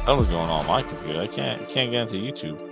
I don't know what's going on my computer. I can't get into YouTube.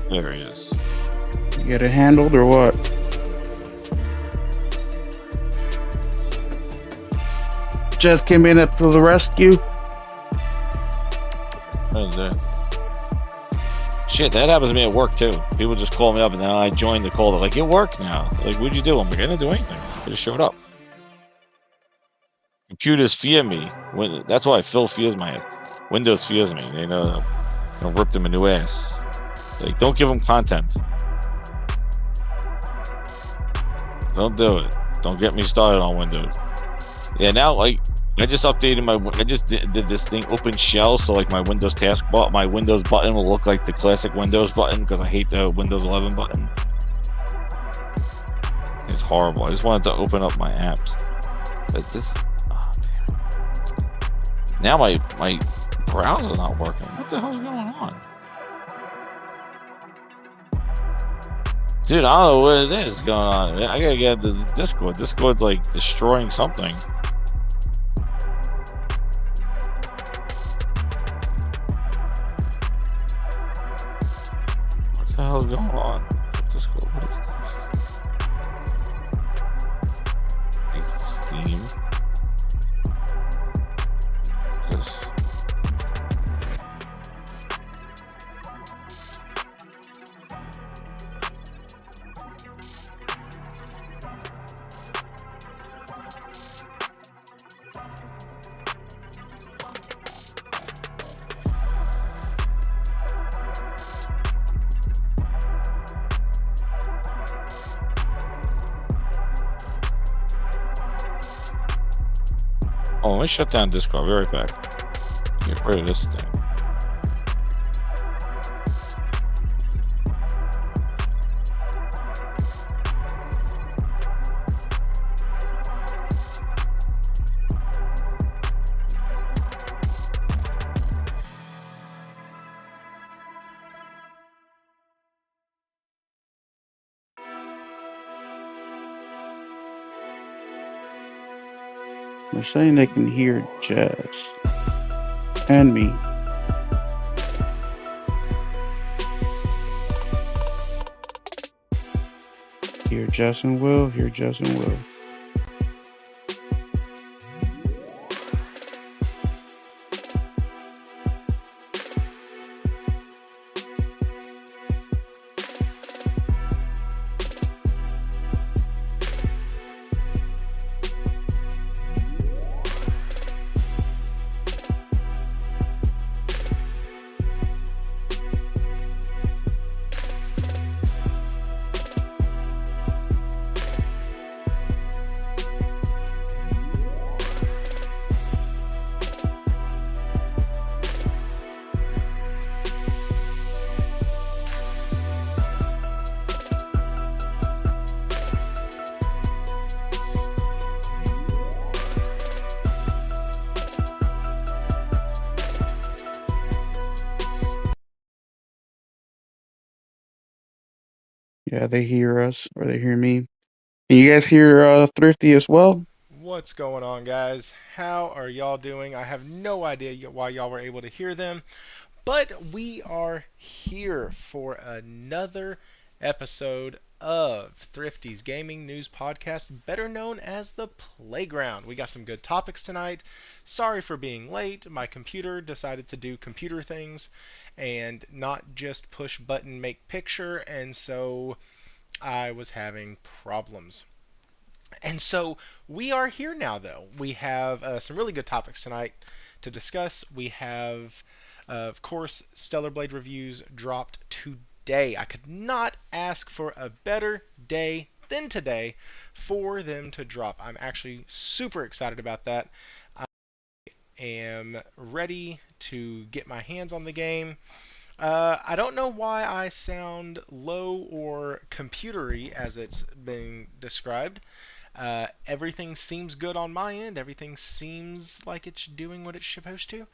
There he is. You get it handled or what? Just came in to the rescue. What is that? Shit, that happens to me at work too. People just call me up and then I join the call. They're like, it worked now. Like, what'd you do? I'm like, I didn't do anything. I just showed up. Computers fear me. That's why Phil fears my ass. Windows fears me. They know I'll rip them a new ass. Like, don't give them content. Don't do it. Don't get me started on Windows. Yeah, now, like, I just updated I just did this thing, open shell, so like my Windows taskbar, my Windows button will look like the classic Windows button because I hate the Windows 11 button. It's horrible. I just wanted to open up my apps. But this, oh damn. Now my browser's not working. What the hell's going on? Dude, I don't know what it is going on. I gotta get the Discord. Discord's like destroying something. What the hell's going on? Discord, what is this? Steam. This. Oh, let me shut down Discord. I'll be right back. Get rid of this thing. They're saying they can hear Jazz and me. Hear Jess and Will, hear Jess and Will. Yeah, they hear us, or they hear me. Can you guys hear Thrifty as well? What's going on, guys? How are y'all doing? I have no idea why y'all were able to hear them, but we are here for another episode of Thrifty's Gaming News Podcast, better known as The Playground. We got some good topics tonight. Sorry for being late. My computer decided to do computer things and not just push button make picture, and so I was having problems. And so we are here now, though. We have some really good topics tonight to discuss. We have, of course, Stellar Blade reviews dropped day. I could not ask for a better day than today for them to drop. I'm actually super excited about that. I am ready to get my hands on the game. I don't know why I sound low or computery as it's being described. Everything seems good on my end. Everything seems like it's doing what it's supposed to.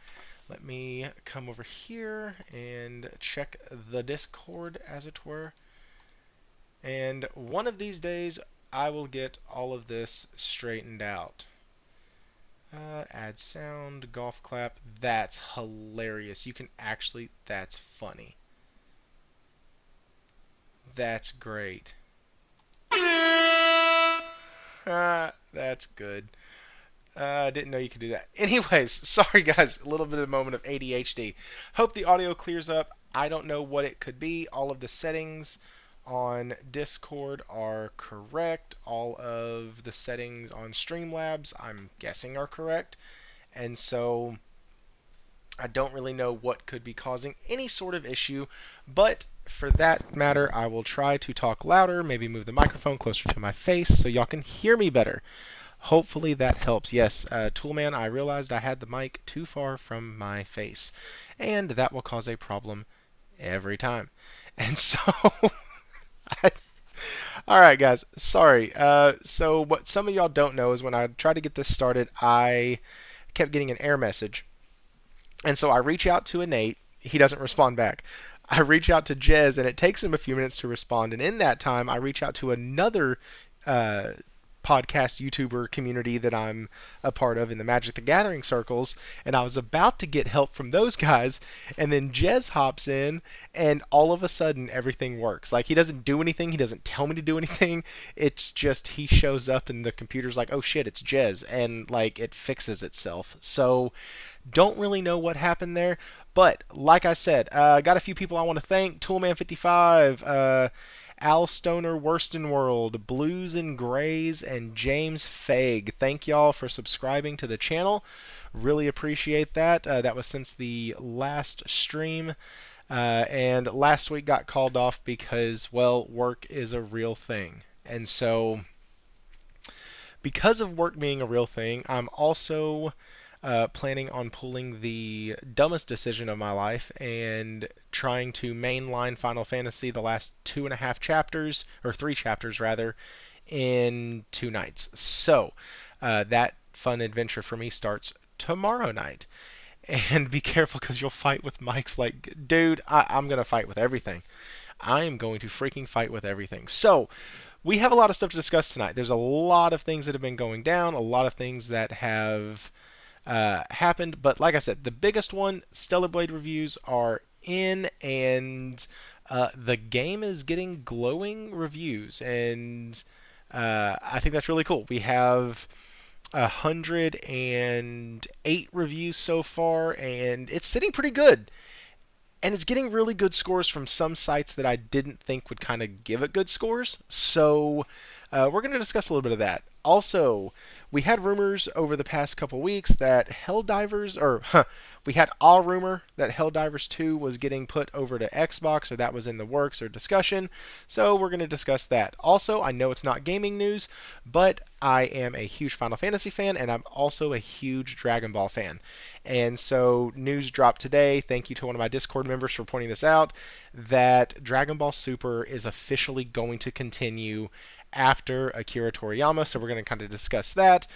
Let me come over here and check the Discord, as it were. And one of these days, I will get all of this straightened out. Add sound, golf clap. That's hilarious. You can actually, that's funny. That's great. That's good. I didn't know you could do that. Anyways, sorry guys, a little bit of a moment of ADHD. Hope the audio clears up. I don't know what it could be. All of the settings on Discord are correct. All of the settings on Streamlabs, I'm guessing, are correct. And so I don't really know what could be causing any sort of issue, but for that matter, I will try to talk louder, maybe move the microphone closer to my face so y'all can hear me better. Hopefully that helps. Yes, Toolman, I realized I had the mic too far from my face, and that will cause a problem every time. And so, I, all right, guys, sorry. So what some of y'all don't know is when I tried to get this started, I kept getting an error message. And so I reach out to Nate. He doesn't respond back. I reach out to Jez, and it takes him a few minutes to respond. And in that time, I reach out to another podcast YouTuber community that I'm a part of in the Magic the Gathering circles, and I was about to get help from those guys, and then Jez hops in, and all of a sudden everything works. Like, he doesn't do anything, he doesn't tell me to do anything, it's just he shows up and the computer's like, oh shit, it's Jez, and like it fixes itself. So don't really know what happened there, but like I said, got a few people I want to thank. Toolman55, Al Stoner, Worston World, Blues and Grays, and James Fag. Thank y'all for subscribing to the channel. Really appreciate that. That was since the last stream. And last week got called off because, well, work is a real thing. And so, because of work being a real thing, I'm also planning on pulling the dumbest decision of my life and trying to mainline Final Fantasy the last 2.5 chapters, or 3 chapters rather, in 2 nights. So that fun adventure for me starts tomorrow night. And be careful because you'll fight with mics like, dude, I'm going to fight with everything. I am going to freaking fight with everything. So, we have a lot of stuff to discuss tonight. There's a lot of things that have been going down, a lot of things that have happened, but like I said, the biggest one, Stellar Blade reviews are in, and the game is getting glowing reviews, and I think that's really cool. We have 108 reviews so far, and it's sitting pretty good. And it's getting really good scores from some sites that I didn't think would kind of give it good scores. So we're going to discuss a little bit of that. Also, we had rumors over the past couple weeks that Helldivers, we had a rumor that Helldivers 2 was getting put over to Xbox, or that was in the works or discussion. So we're going to discuss that. Also, I know it's not gaming news, but I am a huge Final Fantasy fan, and I'm also a huge Dragon Ball fan. And so news dropped today, thank you to one of my Discord members for pointing this out, that Dragon Ball Super is officially going to continue after Akira Toriyama, so we're going to kind of discuss that.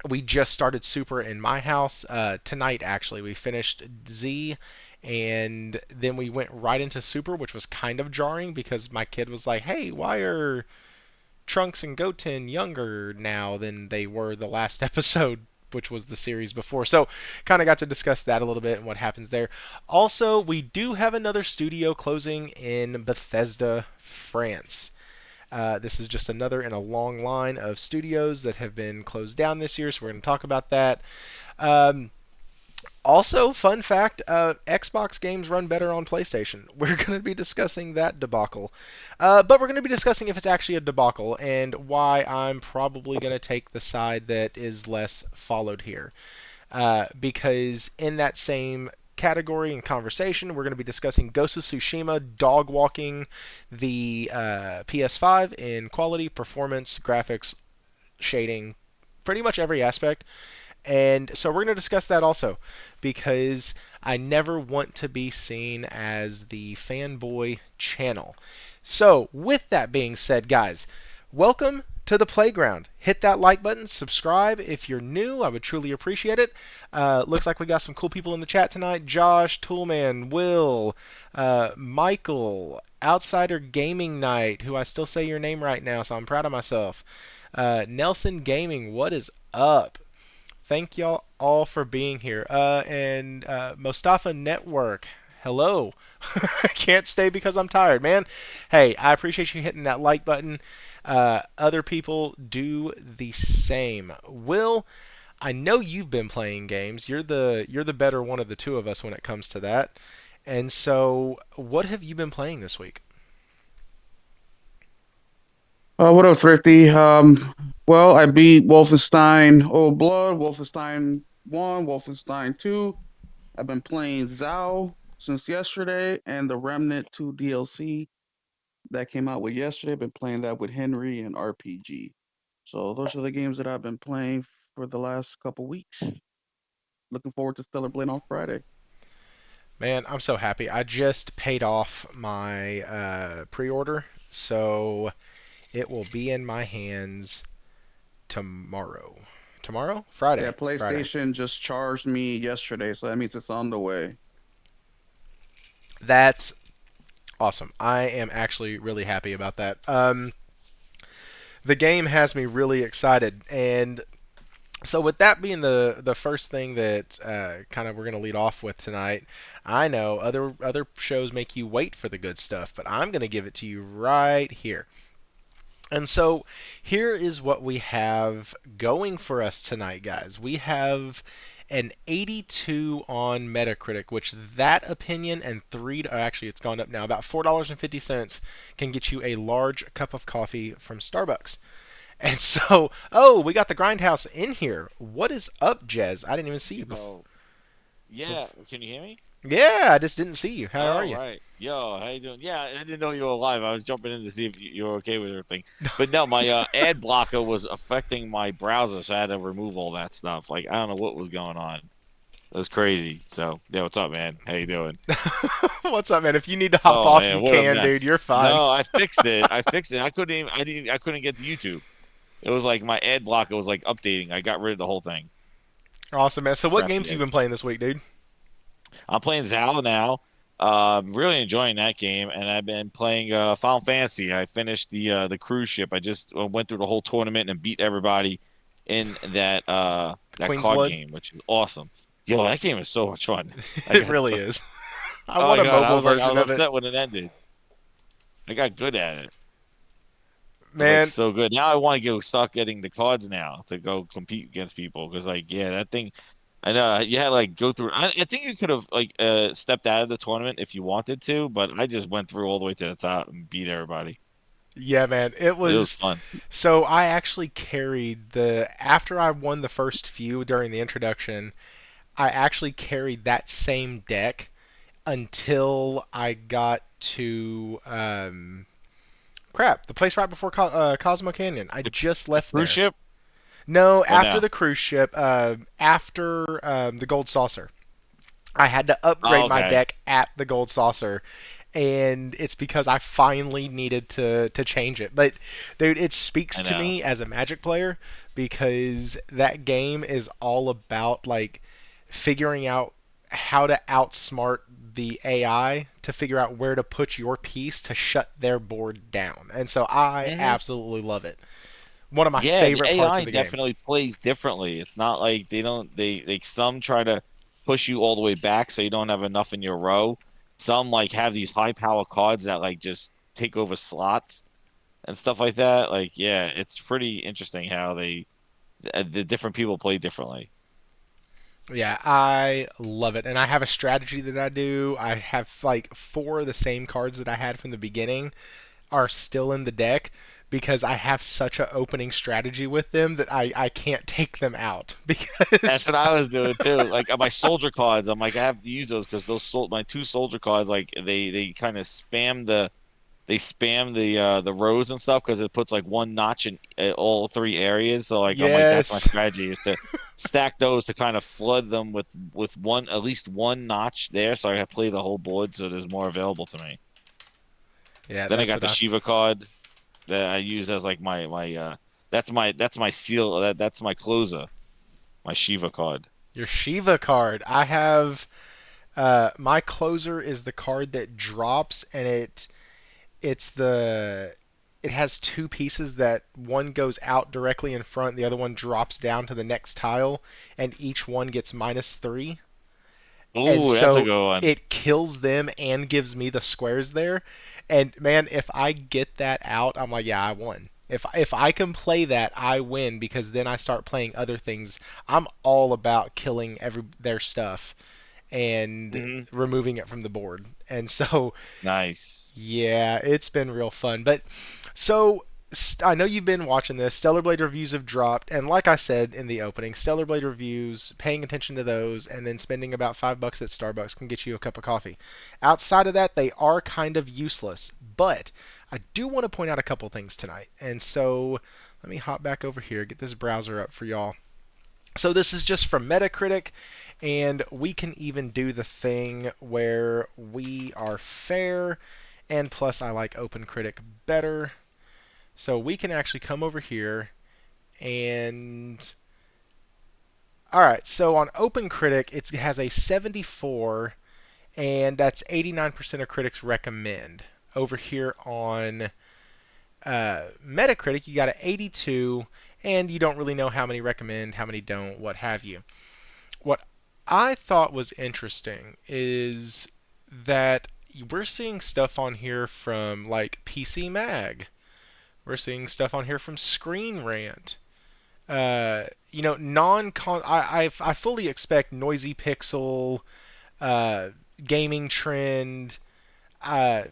We just started Super in my house tonight, actually. We finished Z, and then we went right into Super, which was kind of jarring because my kid was like, hey, why are Trunks and Goten younger now than they were the last episode, which was the series before. So kind of got to discuss that a little bit and what happens there. Also, we do have another studio closing in Bethesda, France. This is just another in a long line of studios that have been closed down this year, so we're going to talk about that. Also, fun fact, Xbox games run better on PlayStation. We're going to be discussing that debacle. But we're going to be discussing if it's actually a debacle and why I'm probably going to take the side that is less followed here. Because in that same category and conversation. We're going to be discussing Ghost of Tsushima, dog walking the PS5 in quality, performance, graphics, shading, pretty much every aspect. And so we're going to discuss that also because I never want to be seen as the fanboy channel. So, with that being said, guys, welcome to the playground. Hit that like button, subscribe if you're new. I would truly appreciate it. Looks like we got some cool people in the chat tonight. Josh, Toolman, Will, Michael, Outsider Gaming Night, who I still say your name right now, so I'm proud of myself. Nelson Gaming, what is up? Thank y'all all for being here. And Mostafa Network, hello. I can't stay because I'm tired, man. Hey, I appreciate you hitting that like button. Other people do the same. Will, I know you've been playing games. You're the better one of the two of us when it comes to that. And so, what have you been playing this week? What up, Thrifty? Well, I beat Wolfenstein Old Blood, Wolfenstein 1, Wolfenstein 2. I've been playing Zao since yesterday, and the Remnant 2 DLC that came out with yesterday. I've been playing that with Henry and RPG. So those are the games that I've been playing for the last couple weeks. Looking forward to Stellar Blade on Friday. Man, I'm so happy. I just paid off my pre-order, so it will be in my hands tomorrow. Tomorrow? Yeah, Friday. Friday. PlayStation just charged me yesterday, so that means it's on the way. That's awesome. I am actually really happy about that. The game has me really excited, and so with that being the first thing that kind of we're going to lead off with tonight, I know other shows make you wait for the good stuff, but I'm going to give it to you right here. And so here is what we have going for us tonight, guys. We have an 82 on Metacritic, which that opinion and actually it's gone up now, about $4.50 can get you a large cup of coffee from Starbucks. And so, oh, we got the Grindhouse in here. What is up, Jez? I didn't even see you before. Oh, yeah. Can you hear me? Yeah, I just didn't see you. How are Oh, you? right. Yo, how you doing? Yeah, I didn't know you were alive. I was jumping in to see if you were okay with everything. But no, my ad blocker was affecting my browser, so I had to remove all that stuff. Like, I don't know what was going on. It was crazy. So, yeah, what's up, man? How you doing? What's up, man? If you need to hop Oh off, you man, what a can, dude. mess. You're fine. No, I fixed it. I fixed it. I couldn't get to YouTube. It was like my ad blocker was like updating. I got rid of the whole thing. Awesome, man. So, what games Crappy have you ad. been playing this week, dude? I'm playing Zao now. Really enjoying that game, and I've been playing Final Fantasy. I finished the cruise ship. I just went through the whole tournament and beat everybody in that Queen's card Blood? game, which is awesome. Yo, that game is so much fun. I It got really so, is. I oh want my a god, mobile I version was of it. upset when it ended. I got good at it. I was like Man, so good. Now I want to go start getting the cards now to go compete against people because like yeah, that thing. I know you had to, like go through. I think you could have like stepped out of the tournament if you wanted to, but I just went through all the way to the top and beat everybody. yeah, man. It It was was. fun. So, I actually carried the. After I won the first few during the introduction, I actually carried that same deck until I got to. Crap, the place right before Cosmo Canyon. I The, just the left cruise there. ship No, or after no? the cruise ship, after the Gold Saucer. I had to Oh, upgrade my okay, deck at the Gold Saucer, and it's because I finally needed to change it. But dude, it speaks I to know. me as a Magic player because that game is all about like figuring out how to outsmart the AI to figure out where to put your piece to shut their board down. And so I Hmm. absolutely love it. One of my Yeah, the favorite parts of AI the game. definitely plays differently. It's not like they don't they like some try to push you all the way back so you don't have enough in your row. Some like have these high power cards that like just take over slots and stuff like that. Like, yeah, it's pretty interesting how the different people play differently. Yeah, I love it. And I have a strategy that I do. I have like four of the same cards that I had from the beginning are still in the deck because I have such an opening strategy with them that I can't take them out That's because what I was doing too. Like on my soldier cards, I'm like I have to use those because my two soldier cards like they kind of spam the rows and stuff because it puts like one notch in all three areas. So like I'm like that's my yes. strategy is to stack those to kind of flood them with one at least one notch there, so I can play the whole board so there's more available to me. Yeah, Then I that's got what the Shiva card that I use as like my that's my seal that's my closer, my Shiva card. your Shiva card. I have my closer is the card that drops and it's the it has two pieces that one goes out directly in front, the other one drops down to the next tile, and each one gets -3. And Ooh, that's a so good one. it kills them and gives me the squares there. And man, if I get that out, I'm like, yeah, I won. If I can play that, I win because then I start playing other things. I'm all about killing their stuff and Hmm. removing it from the board. And so Nice. yeah, it's been real fun. But so I know you've been watching this. Stellar Blade reviews have dropped, and like I said in the opening, Stellar Blade reviews, paying attention to those, and then spending about $5 at Starbucks can get you a cup of coffee. Outside of that, they are kind of useless. But I do want to point out a couple things tonight. And so let me hop back over here, get this browser up for y'all. So this is just from Metacritic, and we can even do the thing where we are fair, and plus I like OpenCritic better. So we can actually come over here and alright, so on OpenCritic it has a 74, and that's 89% of critics recommend. Over here on Metacritic you got an 82, and you don't really know how many recommend, how many don't, what have you. What I thought was interesting is that we're seeing stuff on here from like PC Mag. We're seeing stuff on here from Screen Rant. Non-con. I fully expect Noisy Pixel, uh, Gaming Trend. Uh,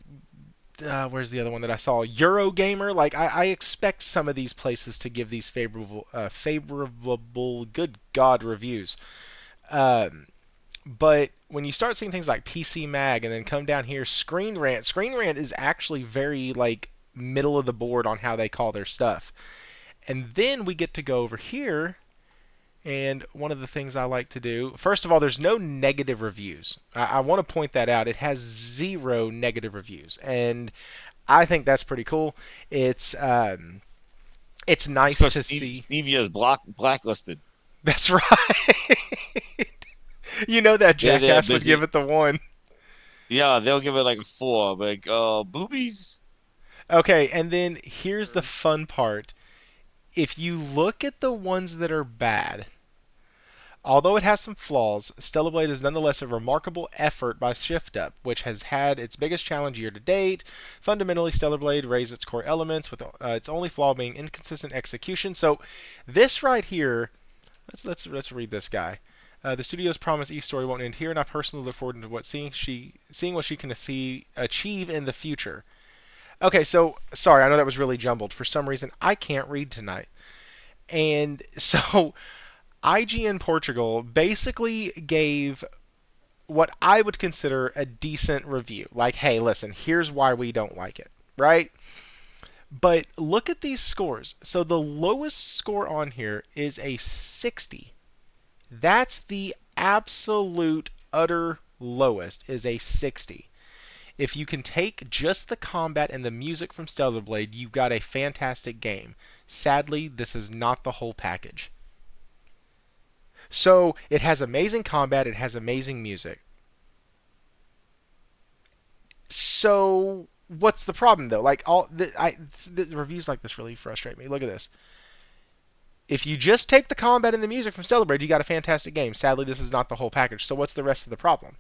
where's the other one that I saw? Eurogamer. Like I expect some of these places to give these favorable, good God, reviews. Um, But when you start seeing things like PC Mag and then come down here, Screen Rant is actually very like middle of the board on how they call their stuff. And then we get to go over here, and one of the things I like to do, first of all, there's no negative reviews. I want to point that out. It has 0 negative reviews, and I think that's pretty cool. It's It's nice because to see. Stevia is blacklisted. That's right. You know that They're jackass would give busy. it the 1. Yeah, they'll give it like a 4. Like, boobies. Okay, and then here's the fun part. If you look at the ones that are bad, although it has some flaws, Stellar Blade is nonetheless a remarkable effort by Shift Up, which has had its biggest challenge year to date. Fundamentally, Stellar Blade raised its core elements, with its only flaw being inconsistent execution. So, this right here, let's read this guy. The studio's promised each story won't end here, and I personally look forward to seeing what she can achieve in the future. Okay, so sorry, I know that was really jumbled. For some reason, I can't read tonight. And so IGN Portugal basically gave what I would consider a decent review. Like, hey, listen, here's why we don't like it, right? But look at these scores. So the lowest score on here is a 60. That's the absolute utter lowest, is a 60. If you can take just the combat and the music from Stellar Blade, you've got a fantastic game. Sadly, this is not the whole package. So it has amazing combat, it has amazing music. So what's the problem though? Like the reviews like this really frustrate me. Look at this. If you just take the combat and the music from Stellar Blade, you got a fantastic game. Sadly, this is not the whole package. So what's the rest of the problem?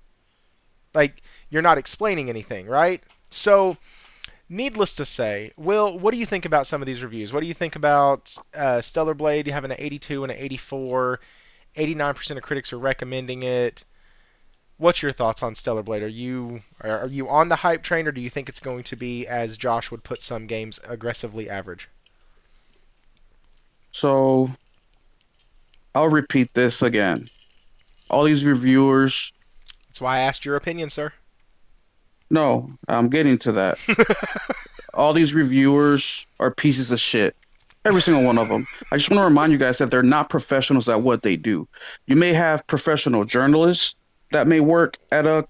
Like you're not explaining anything, right? So needless to say, Will, what do you think about some of these reviews? What do you think about Stellar Blade? You have an 82 and an 84. 89% of critics are recommending it. What's your thoughts on Stellar Blade? Are you on the hype train, or do you think it's going to be, as Josh would put some games, aggressively average? So I'll repeat this again. All these reviewers, That's why I asked your opinion, sir. no, I'm getting to that. All these reviewers are pieces of shit. Every single one of them. I just want to remind you guys that they're not professionals at what they do. You may have professional journalists that may work at a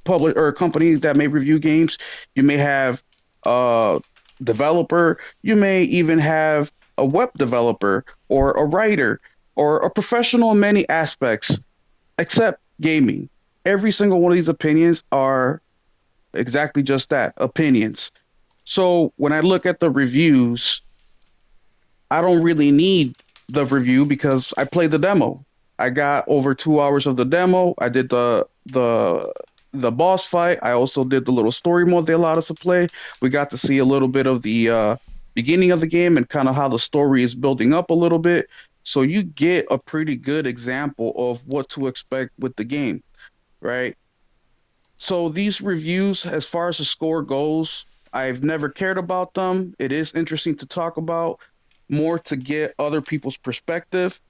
public or a company that may review games. You may have a developer. You may even have a web developer or a writer or a professional in many aspects, except gaming. Every single one of these opinions are exactly just that, opinions. So when I look at the reviews, I don't really need the review because I played the demo. I got over 2 hours of the demo. I did the boss fight. I also did the little story mode they allowed us to play. We got to see a little bit of the beginning of the game and kind of how the story is building up a little bit. So you get a pretty good example of what to expect with the game, right? So these reviews, as far as the score goes, I've never cared about them. It is interesting to talk about, more to get other people's perspective.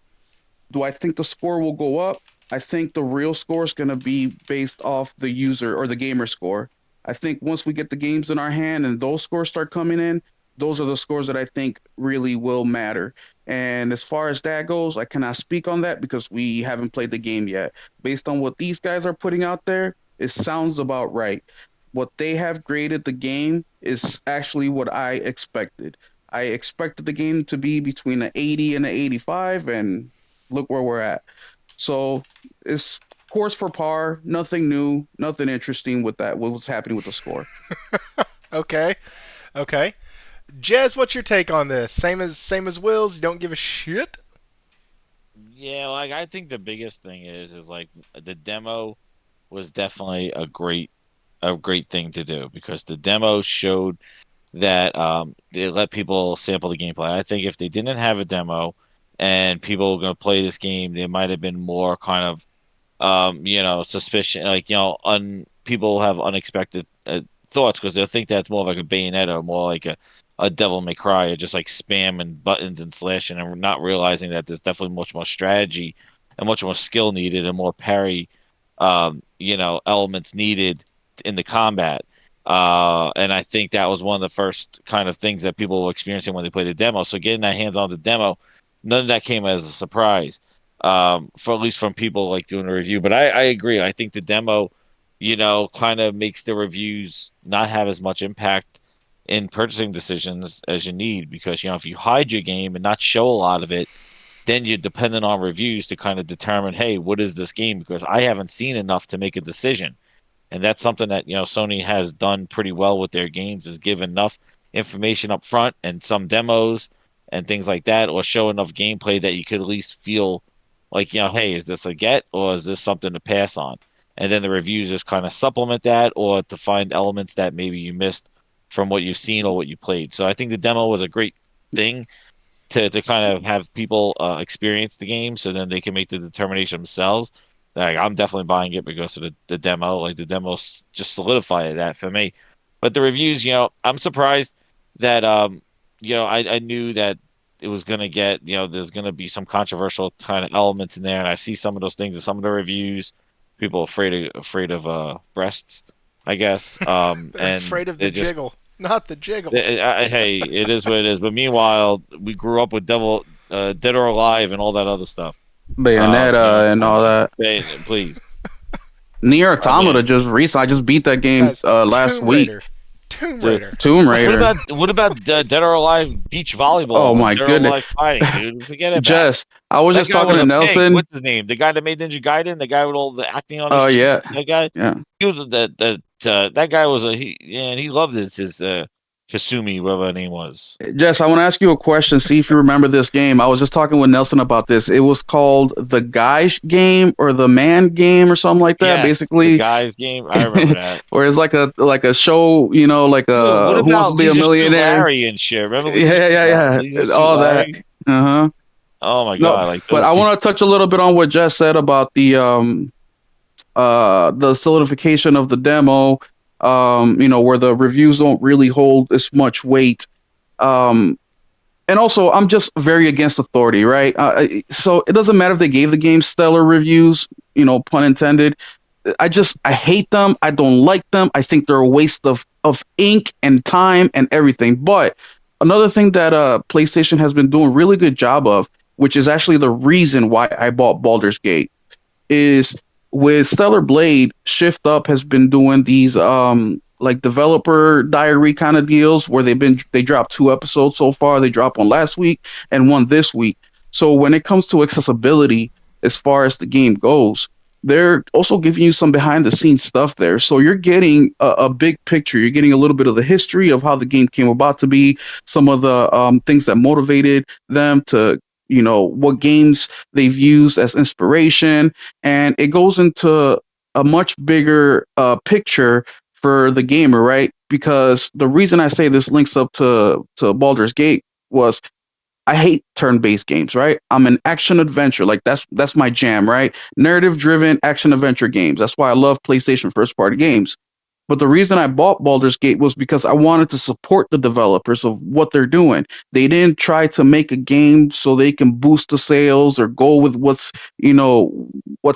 Do I think the score will go up? I think the real score is going to be based off the user or the gamer score. I think once we get the games in our hand and those scores start coming in, those are the scores that I think really will matter. And as far as that goes, I cannot speak on that because we haven't played the game yet. Based on what these guys are putting out there, it sounds about right. What they have graded the game is actually what I expected. I expected the game to be between an 80 and an 85, and look where we're at. So it's course for par, nothing new, nothing interesting with that. What was happening with the score? Okay, okay. Jez, what's your take on this? Same as Will's. You don't give a shit. Yeah, like I think the biggest thing is like the demo was definitely a great thing to do because the demo showed that they let people sample the gameplay. I think if they didn't have a demo and people were going to play this game, they might have been more kind of suspicion, like people have unexpected thoughts because they'll think that's more like a Bayonetta or more like a Devil May Cry, or just like spam and buttons and slashing, and not realizing that there's definitely much more strategy and much more skill needed and more parry, elements needed in the combat. And I think that was one of the first kind of things that people were experiencing when they played the demo. So getting that hands on the demo, none of that came as a surprise, for at least from people like doing a review. But I agree. I think the demo, kind of makes the reviews not have as much impact in purchasing decisions as you need because, if you hide your game and not show a lot of it, then you're dependent on reviews to kind of determine, hey, what is this game? Because I haven't seen enough to make a decision. And that's something that Sony has done pretty well with their games, is give enough information up front and some demos and things like that, or show enough gameplay that you could at least feel like, hey, is this a get or is this something to pass on? And then the reviews just kind of supplement that, or to find elements that maybe you missed from what you've seen or what you played. So I think the demo was a great thing to kind of have people experience the game, so then they can make the determination themselves. Like, I'm definitely buying it because of the demo. Like, the demo just solidified that for me. But the reviews, I'm surprised that I knew that it was gonna get, there's gonna be some controversial kind of elements in there, and I see some of those things in some of the reviews. People afraid of breasts, I guess. They're And afraid of the they just jiggle, not the jiggle. hey, it is what it is. But meanwhile, we grew up with Dead or Alive, and all that other stuff. Bayonetta and all that. Please. Nier I mean, Automata just recent. I just beat that game Guys, last Tomb week. Raider. Tomb the, Raider. Tomb what Raider. about Dead or Alive beach Oh volleyball and my Dead or goodness, Alive fighting, dude? Forget about it. Jess. I was That just guy talking was to a pig. Nelson. What's his name? The guy that made Ninja Gaiden, the guy with all the acne on his Oh cheeks. yeah, That guy. yeah. He was that guy was and he loved his Kasumi, whatever her name was. Jess, I want to ask you a question. See if you remember this game. I was just talking with Nelson about this. It was called the Guy game or the Man game or something like that. Yes, the Basically, guy's game. I remember that. where it's like a show, like Dude, what Who Wants about to Be a Leisure Suit Millionaire? Larry and shit? Remember Yeah, yeah, Leisure yeah. Suit All that. Larry? Uh huh. Oh my No, god, like but those I two. want to touch a little bit on what Jess said about the solidification of the demo, where the reviews don't really hold as much weight. Um, and also, I'm just very against authority, right? So it doesn't matter if they gave the game stellar reviews, pun intended. I hate them. I don't like them. I think they're a waste of ink and time and everything. But another thing that PlayStation has been doing a really good job of, which is actually the reason why I bought Baldur's Gate, is with Stellar Blade, Shift Up has been doing these like developer diary kind of deals where they dropped 2 episodes so far. They dropped one last week and one this week. So when it comes to accessibility, as far as the game goes, they're also giving you some behind the scenes stuff there. So you're getting a big picture. You're getting a little bit of the history of how the game came about to be, some of the things that motivated them to, what games they've used as inspiration, and it goes into a much bigger picture for the gamer, right? Because the reason I say this links up to Baldur's Gate was I hate turn-based games, right? I'm an action adventure, like that's my jam, right? Narrative-driven action adventure games. That's why I love PlayStation first-party games. But the reason I bought Baldur's Gate was because I wanted to support the developers of what they're doing. They didn't try to make a game so they can boost the sales or go with what's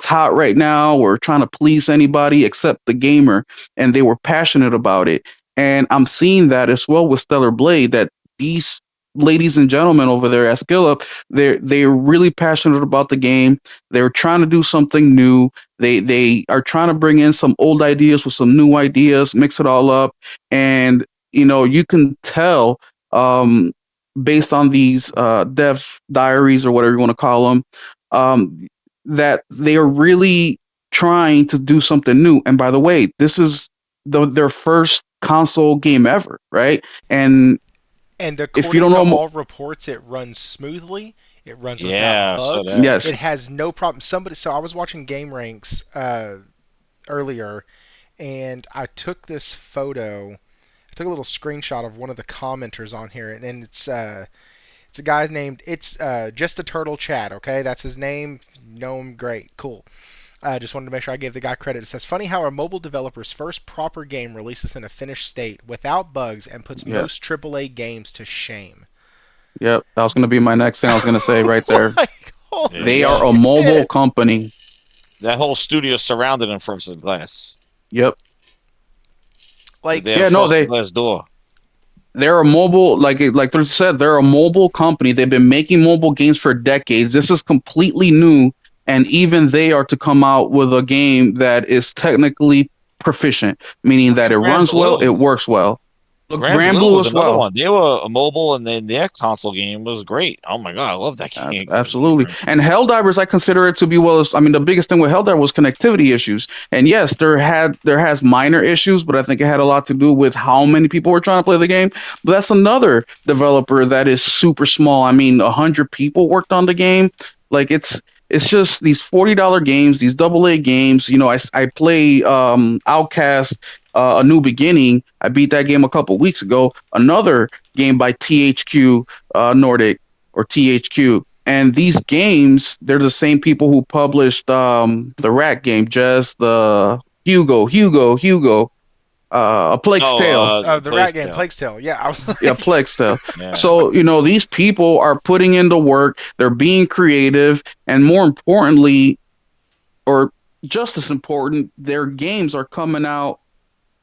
hot right now or trying to please anybody except the gamer. And they were passionate about it. And I'm seeing that as well with Stellar Blade, that these ladies and gentlemen over there at SkillUp, they're really passionate about the game. They're trying to do something new. They are trying to bring in some old ideas with some new ideas, mix it all up, and you can tell, um, based on these dev diaries or whatever you want to call them, um, that they are really trying to do something new. And by the way, this is their first console game ever, right? And And if you according don't to know, all reports, it runs smoothly. It runs without Yeah, so bugs. that. yes, It has no problem. So I was watching Game Ranks earlier, and I took this photo. I took a little screenshot of one of the commenters on here, and it's a guy named just a turtle Chad. Okay, that's his name. Know him, great, cool. I just wanted to make sure I gave the guy credit. It says, funny how a mobile developer's first proper game releases in a finished state without bugs and puts yeah, most AAA games to shame. yeah, that was going to be my next thing I was going to say right there. Like, Yeah, holy They yeah. are a mobile shit. company. That whole studio surrounded in frosted glass. Yep. They Like, have a Yeah, no, frosted glass door. they're a mobile, like they said, they're a mobile company. They've been making mobile games for decades. This is completely new, and even they are to come out with a game that is technically proficient, meaning that And it Grand runs well, it Blue. works well. Look, Grand Grand Blue Blue was as another well. one. They were a mobile, and then their console game was great. Oh my god, I love that game. Absolutely. And Helldivers, I consider it to be, well, I mean, the biggest thing with Helldiver was connectivity issues. And yes, there has minor issues, but I think it had a lot to do with how many people were trying to play the game. But that's another developer that is super small. I mean, 100 people worked on the game. Like it's just these $40 games, these AA games. I play Outcast, A New Beginning. I beat that game a couple weeks ago. Another game by THQ Nordic, or THQ. And these games, they're the same people who published the rat game, just the Hugo, A Plague's Oh, Tale. the rat game, PlayStation. Plague's Tale. Yeah, I was Yeah, like, Plague's Tale. Yeah. So, these people are putting in the work, they're being creative, and more importantly, or just as important, their games are coming out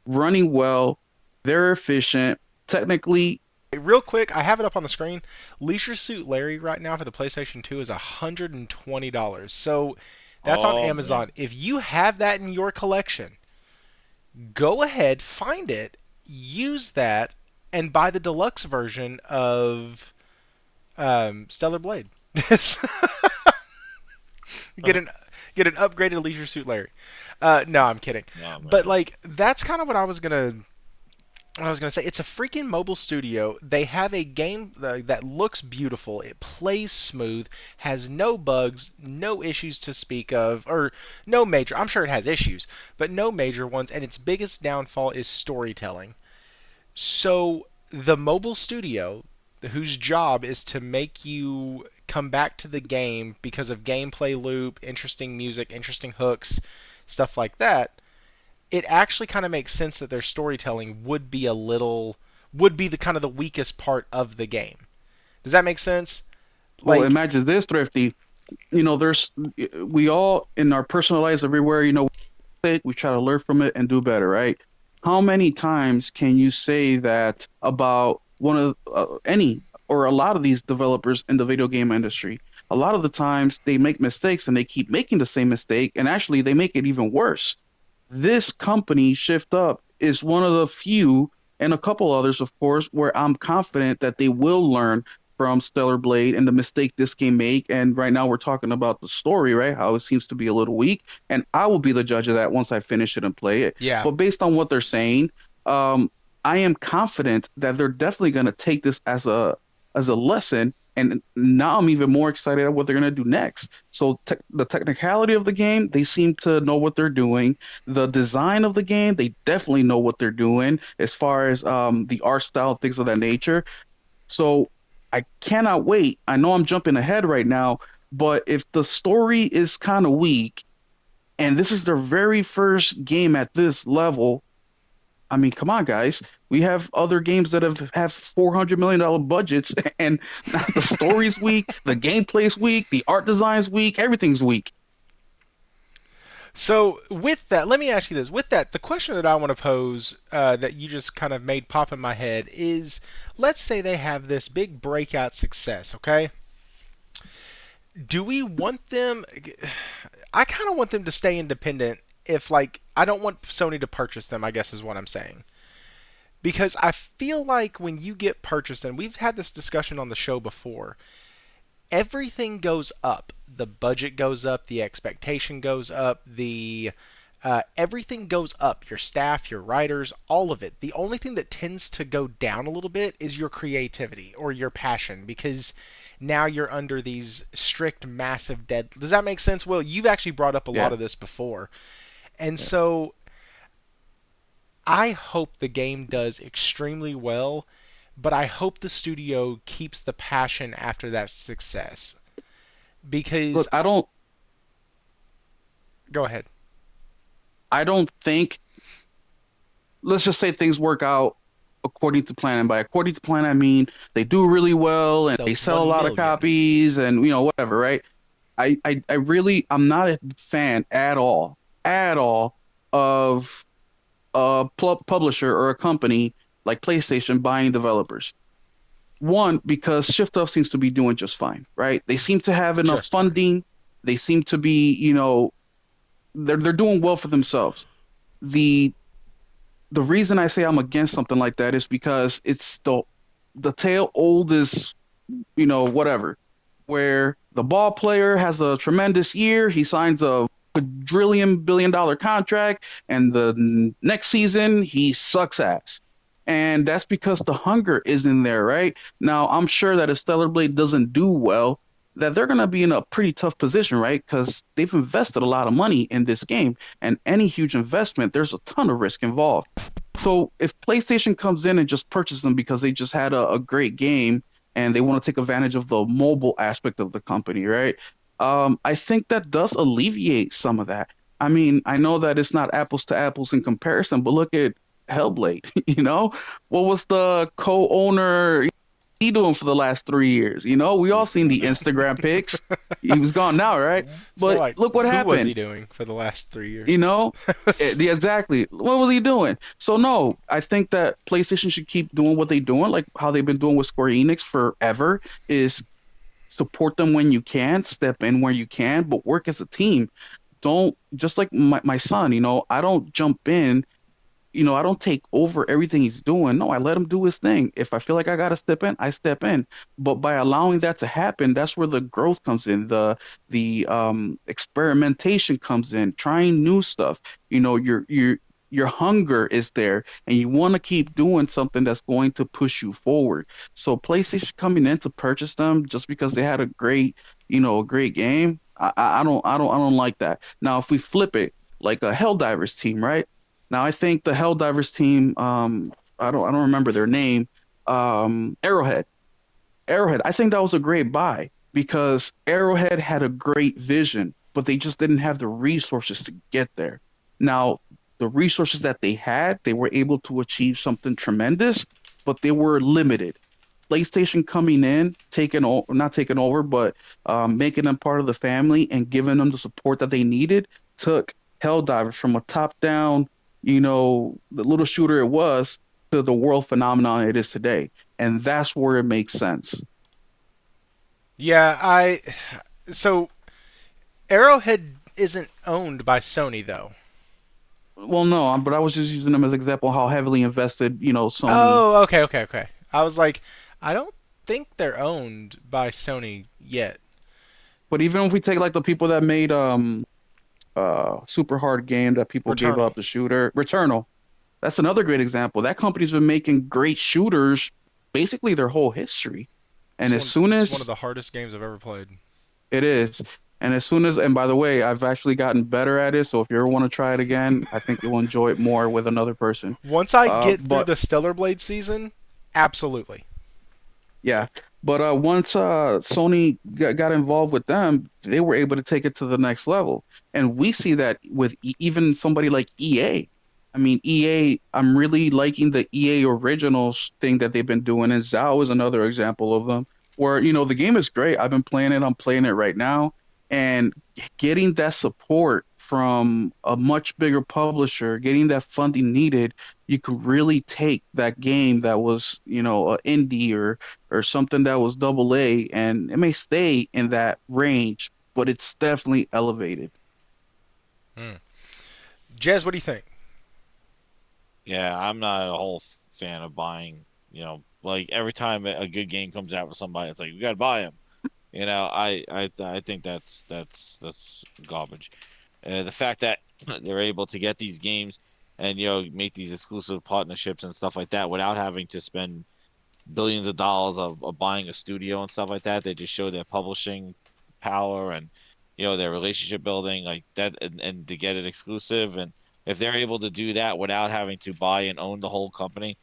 running well, they're efficient, technically. real quick, I have it up on the screen. Leisure Suit Larry right now for the PlayStation 2 is $120. So that's on Oh man. Amazon. If you have that in your collection, go ahead, find it, use that, and buy the deluxe version of Stellar Blade. get an get an upgraded Leisure Suit Larry. No, I'm kidding. Oh But man. like that's kind of what I was gonna say. It's a freaking mobile studio. They have a game that looks beautiful. It plays smooth, has no bugs, no issues to speak of, or no major. I'm sure it has issues, but no major ones. And its biggest downfall is storytelling. So the mobile studio, whose job is to make you come back to the game because of gameplay loop, interesting music, interesting hooks, stuff like that, it actually kind of makes sense that their storytelling would be the kind of the weakest part of the game. Does that make sense? Well, Like, imagine this, Thrifty. There's we all in our personal lives everywhere. We try to learn from it and do better, right? How many times can you say that about one of any or a lot of these developers in the video game industry? A lot of the times they make mistakes and they keep making the same mistake, and actually they make it even worse. This company, Shift Up, is one of the few, and a couple others, of course, where I'm confident that they will learn from Stellar Blade and the mistake this game made. And right now we're talking about the story, right? How it seems to be a little weak, and I will be the judge of that once I finish it and play it. yeah. But based on what they're saying, um, I am confident that they're definitely going to take this as a lesson. And now I'm even more excited at what they're going to do next. So the technicality of the game, they seem to know what they're doing. The design of the game, they definitely know what they're doing as far as the art style, things of that nature. So I cannot wait. I know I'm jumping ahead right now, but if the story is kind of weak and this is their very first game at this level, I mean, come on, guys. We have other games that have $400 million budgets, and the story's weak, the gameplay's weak, the art design's weak, everything's weak. So with that, let me ask you this. With that, the question that I want to pose that you just kind of made pop in my head is, let's say they have this big breakout success, okay? Do we want them? I kind of want them to stay independent. If like, I don't want Sony to purchase them, I guess is what I'm saying. Because I feel like when you get purchased, and we've had this discussion on the show before, everything goes up. The budget goes up, the expectation goes up, the everything goes up. Your staff, your writers, all of it. The only thing that tends to go down a little bit is your creativity or your passion, because now you're under these strict, massive dead. Does that make sense, Will? You've actually brought up a lot Yeah, of this before, and yeah. so I hope the game does extremely well, but I hope the studio keeps the passion after that success. Because Look, go ahead. I don't think. Let's just say things work out according to plan. And by according to plan, I mean they do really well and they Sells sell a 1 lot of million. copies and whatever, right? I really I'm not a fan at all of a publisher or a company like PlayStation buying developers. One, because Shift Up seems to be doing just fine, right? They seem to have enough Just fine. funding. They seem to be, they're doing well for themselves. The the reason I say I'm against something like that is because it's the tail old is whatever, where the ball player has a tremendous year, he signs a quadrillion billion dollar contract, and the next season he sucks ass. And that's because the hunger isn't there, right? Now, I'm sure that if Stellar Blade doesn't do well, that they're going to be in a pretty tough position, right? Because they've invested a lot of money in this game, and any huge investment, there's a ton of risk involved. So if PlayStation comes in and just purchases them because they just had a great game and they want to take advantage of the mobile aspect of the company, right? I think that does alleviate some of that. I mean, I know that it's not apples to apples in comparison, but look at Hellblade. What was the co-owner he doing for the last 3 years? We all seen the Instagram pics. He was gone now, right? It's more But like, look what who was he happened. doing for the last 3 years? You know, yeah, exactly. What was he doing? So no, I think that PlayStation should keep doing what they're doing, like how they've been doing with Square Enix forever. Is support them when you can, step in where you can, but work as a team. Don't just like my son. I don't jump in. I don't take over everything he's doing. No, I let him do his thing. If I feel like I gotta step in, I step in. But by allowing that to happen, that's where the growth comes in. The experimentation comes in, trying new stuff. Your hunger is there, and you want to keep doing something that's going to push you forward. So PlayStation coming in to purchase them just because they had a great game. I don't like that. Now, if we flip it, like a Helldivers team, right? Now I think the Helldivers team, I don't remember their name, Arrowhead. Arrowhead. I think that was a great buy because Arrowhead had a great vision. but they just didn't have the resources to get there. Now, the resources that they had, they were able to achieve something tremendous, but they were limited. PlayStation coming in, not taking over, but making them part of the family and giving them the support that they needed, took Helldivers from a top-down, the little shooter it was to the world phenomenon it is today. And that's where it makes sense. Yeah, so Arrowhead isn't owned by Sony though. Well, no, but I was just using them as an example how heavily invested, Sony. Oh, okay, okay, okay. I was like, I don't think they're owned by Sony yet. But even if we take like the people that made super hard game that people gave Returnal. up the shooter, Returnal. That's another great example. That company's been making great shooters basically their whole history. And as soon It's one of as the hardest games I've ever played. it is, and as soon as, and by the way, I've actually gotten better at it. So if you ever want to try it again, I think you'll enjoy it more with another person. Once I get through But the Stellar Blade season, absolutely. Yeah, but once Sony got involved with them, they were able to take it to the next level, and we see that with even somebody like EA. I mean, EA. I'm really liking the EA Originals thing that they've been doing, and Zao is another example of them. Where the game is great. I've been playing it. I'm playing it right now, and getting that support from a much bigger publisher, getting that funding needed, you could really take that game that was, indie or something that was double A, and it may stay in that range, but it's definitely elevated. Hmm. Jez, what do you think? Yeah, I'm not a whole fan of buying. Like every time a good game comes out for somebody, it's like we gotta buy them. I think that's garbage. The fact that they're able to get these games and make these exclusive partnerships and stuff like that without having to spend billions of dollars of buying a studio and stuff like that. They just show their publishing power and their relationship building like that, and to get it exclusive. And if they're able to do that without having to buy and own the whole company,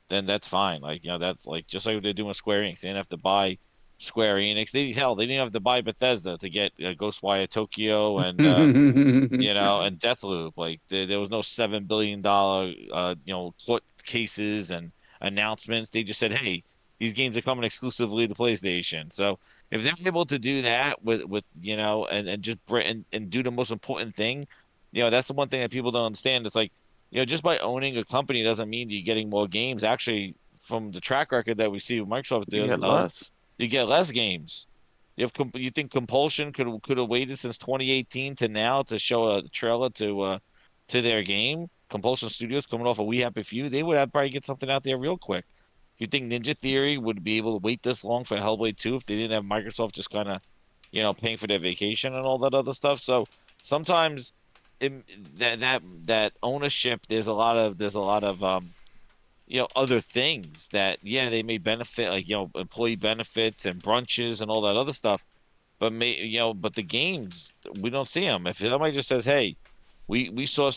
then that's fine. Like that's like just like what they're doing with Square Enix. They didn't have to buy Square Enix. They didn't have to buy Bethesda to get Ghostwire Tokyo and Deathloop. Like there was no $7 billion court cases and announcements. They just said, "Hey, these games are coming exclusively to PlayStation." So if they're able to do that with and just and do the most important thing, that's the one thing that people don't understand. It's like just by owning a company doesn't mean you're getting more games. Actually, from the track record that we see what Microsoft You get does, less. you get less games. You think Compulsion could have waited since 2018 to now to show a trailer to their game? Compulsion Studios coming off a We Happy Few, they would have probably get something out there real quick. You think Ninja Theory would be able to wait this long for Hellblade 2 if they didn't have Microsoft just kind of, paying for their vacation and all that other stuff? So sometimes it, that ownership, there's a lot of other things that, yeah, they may benefit, like, employee benefits and brunches and all that other stuff. But the games, we don't see them. If somebody just says, "Hey, we saw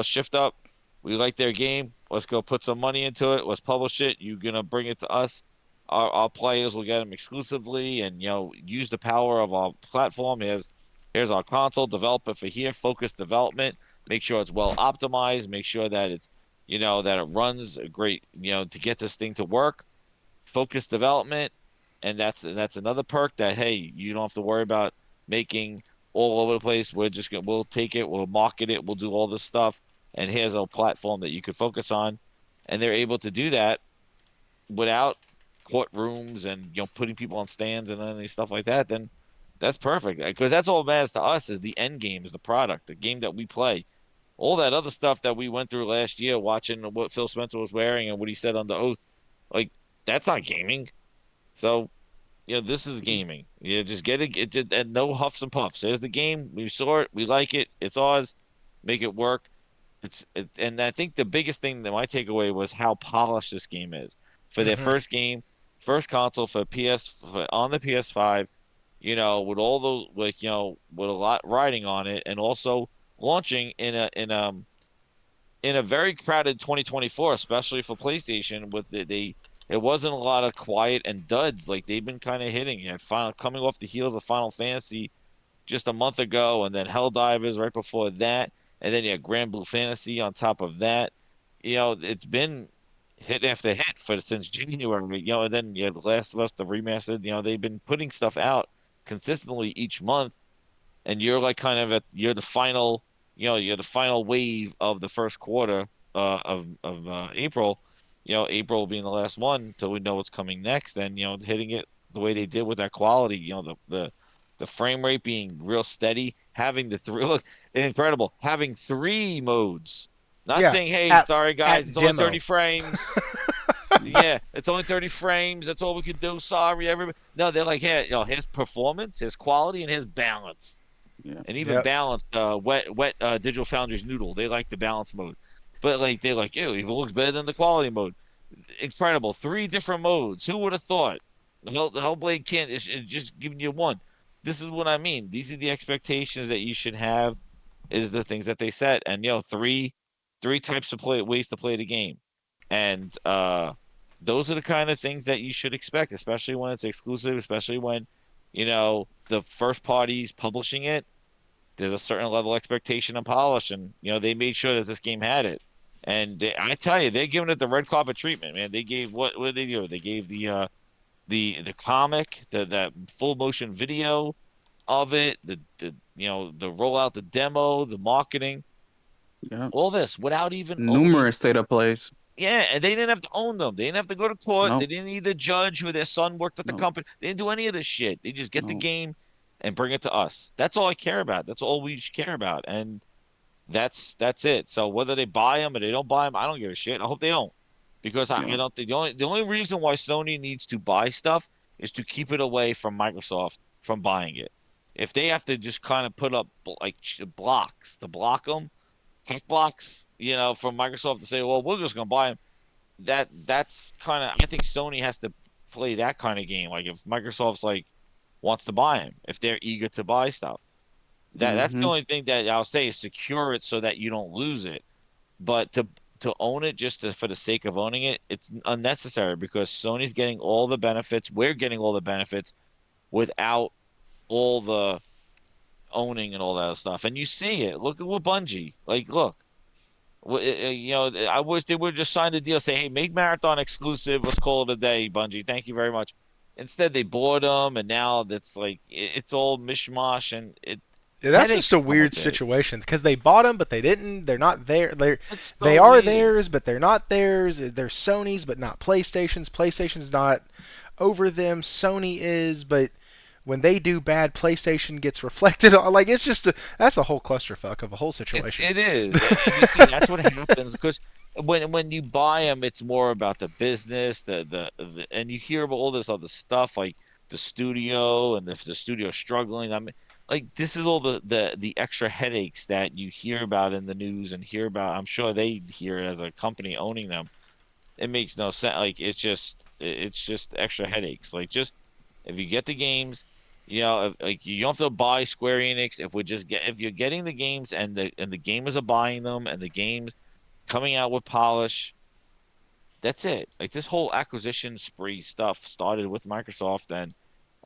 Shift Up, we like their game. Let's go put some money into it. Let's publish it. You're gonna bring it to us. Our players will get them exclusively, and use the power of our platform. Here's our console. Develop it for here. Focus development. Make sure it's well optimized. Make sure that that it runs great. To get this thing to work. Focus development, and that's another perk that, hey, you don't have to worry about making all over the place. We'll take it, we'll market it, we'll do all this stuff, and here's a platform that you could focus on, and they're able to do that without courtrooms and putting people on stands and any stuff like that. Then that's perfect, because that's all that matters to us is the end game, is the product, the game that we play. All that other stuff that we went through last year, watching what Phil Spencer was wearing and what he said under oath, like, that's not gaming. So, this is gaming. Just get it, and no huffs and puffs. There's the game. We saw it. We like it. It's ours. Make it work. And I think the biggest thing that my takeaway was how polished this game is for their Hmm. first game, first console on the PS5. With all those, like, with a lot riding on it, and also launching in a very crowded 2024, especially for PlayStation. It wasn't a lot of quiet and duds like they've been kind of hitting. Final coming off the heels of Final Fantasy just a month ago, and then Helldivers right before that, and then you had Grand Blue Fantasy on top of that. It's been hit after hit for since January. And then you had Last of Us the remastered. They've been putting stuff out consistently each month, and you're like kind of you're the final, you're the final wave of the first quarter of April. April being the last one until we know what's coming next, and hitting it the way they did with that quality. The frame rate being real steady, having the three look incredible, having three modes. Not Yeah, saying, hey, at sorry guys, at it's only demo. 30 frames. Yeah, it's only 30 frames. That's all we could do. Sorry, everybody. No, they're like, hey, his performance, his quality, and his balance, Yeah. and even Yep. balanced wet Digital Foundry's noodle. They like the balance mode, but like they're like, ew, it looks better than the quality mode. Incredible, three different modes. Who would have thought? The Hellblade can't. It's just giving you one. This is what I mean. These are the expectations that you should have. Is the things that they set, and three types of ways to play the game, and those are the kind of things that you should expect, especially when it's exclusive, especially when the first party's publishing it. There's a certain level of expectation and polish, and they made sure that this game had it. And I tell you, they're giving it the red carpet treatment, man. They gave what did they do? They gave the comic, that full motion video of it, the rollout, the demo, the marketing, Yeah. all this without even owning. Numerous state of plays. Yeah, and they didn't have to own them. They didn't have to go to court. They No. didn't need to judge who their son worked at the No. company. They didn't do any of this shit. They just get the No. game and bring it to us. That's all I care about. That's all we care about. And that's it. So whether they buy them or they don't buy them, I don't give a shit. I hope they don't, because I Yeah. don't think the only reason why Sony needs to buy stuff is to keep it away from Microsoft from buying it. If they have to just kind of put up like blocks to block them, tech blocks, from Microsoft to say, well, we're just gonna buy them. That's kind of, I think Sony has to play that kind of game. Like if Microsoft's like wants to buy them, if they're eager to buy stuff. That's the Mm-hmm. only thing that I'll say is secure it so that you don't lose it. But to own it for the sake of owning it, it's unnecessary because Sony's getting all the benefits. We're getting all the benefits without all the owning and all that stuff. And you see it. Look at what Bungie. Like, look, I wish they would just sign the deal. Say, hey, make Marathon exclusive. Let's call it a day, Bungie. Thank you very much. Instead, they bought them, and now that's like it's all mishmash, and Yeah, that's just headaches a come weird with it. situation because they bought them, but they didn't. They're not there. It's They so are weird. theirs, but they're not theirs. They're Sony's, but not PlayStation's. PlayStation's not over them. Sony is, but when they do bad, PlayStation gets reflected on. Like it's just that's a whole clusterfuck of a whole situation. It is, and you see that's what happens because when you buy them, it's more about the business, and you hear about all this other stuff like the studio and if the studio struggling. I mean, like this is all the extra headaches that you hear about in the news and hear about. I'm sure they hear it as a company owning them. It makes no sense. Like it's just extra headaches. Like just if you get the games, like you don't have to buy Square Enix. If you're getting the games and the gamers are buying them and the games coming out with polish, that's it. Like this whole acquisition spree stuff started with Microsoft, and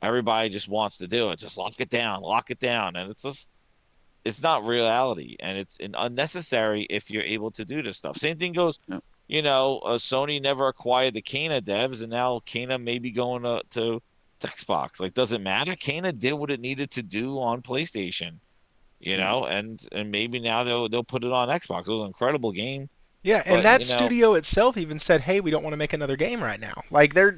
everybody just wants to do it. Just lock it down, and it's not reality, and it's unnecessary if you're able to do this stuff. Same thing goes. Yeah. Sony never acquired the Kana devs, and now Kana may be going to Xbox. Like, does it matter? Kana did what it needed to do on PlayStation, Yeah. and maybe now they'll put it on Xbox. It was an incredible game, Yeah, and but that studio itself even said, "Hey, we don't want to make another game right now." Like they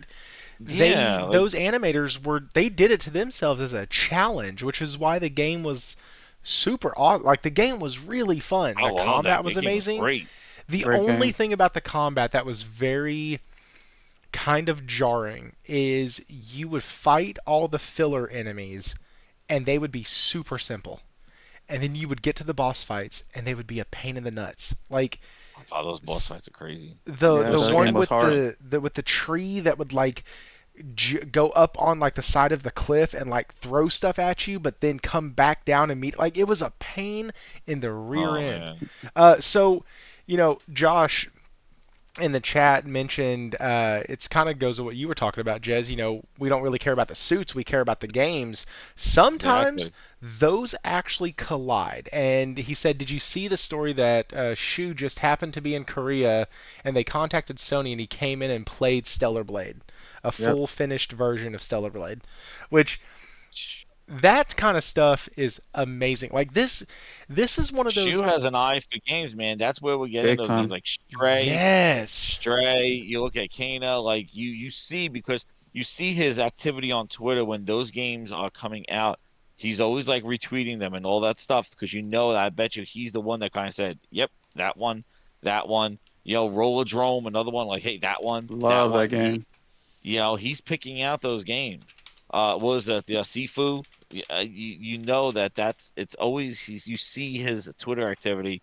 yeah, like, those animators they did it to themselves as a challenge, which is why the game was super odd. Like the game was really fun. I The love combat that. was That game was amazing. great. The Great only game. thing about the combat that was very kind of jarring is you would fight all the filler enemies and they would be super simple. And then you would get to the boss fights and they would be a pain in the nuts. Like Oh, those boss fights are crazy. Yeah, the Those that one game was scream. with hard. the tree that would like go up on like the side of the cliff and like throw stuff at you, but then come back down and meet. Like it was a pain in the rear Oh end. man. So, Josh, in the chat mentioned it's kind of goes with what you were talking about, Jez. We don't really care about the suits, we care about the games. Sometimes Exactly. those actually collide. And he said, did you see the story that Shu just happened to be in Korea and they contacted Sony and he came in and played Stellar Blade, a Yep. full finished version of Stellar Blade, which that kind of stuff is amazing. Like this is one of Shu those. has an eye for games, man. That's where we get Big into those games time. like Stray. Yes. Stray. You look at Kana, like you see because you see his activity on Twitter when those games are coming out. He's always like retweeting them and all that stuff because you know that I bet you he's the one that kind of said, "Yep, that one, that one." Rollerdrome, another one like, "Hey, that one, that Love that one." game. He's picking out those games. What was that? The Sifu. You know that's it's always you see his Twitter activity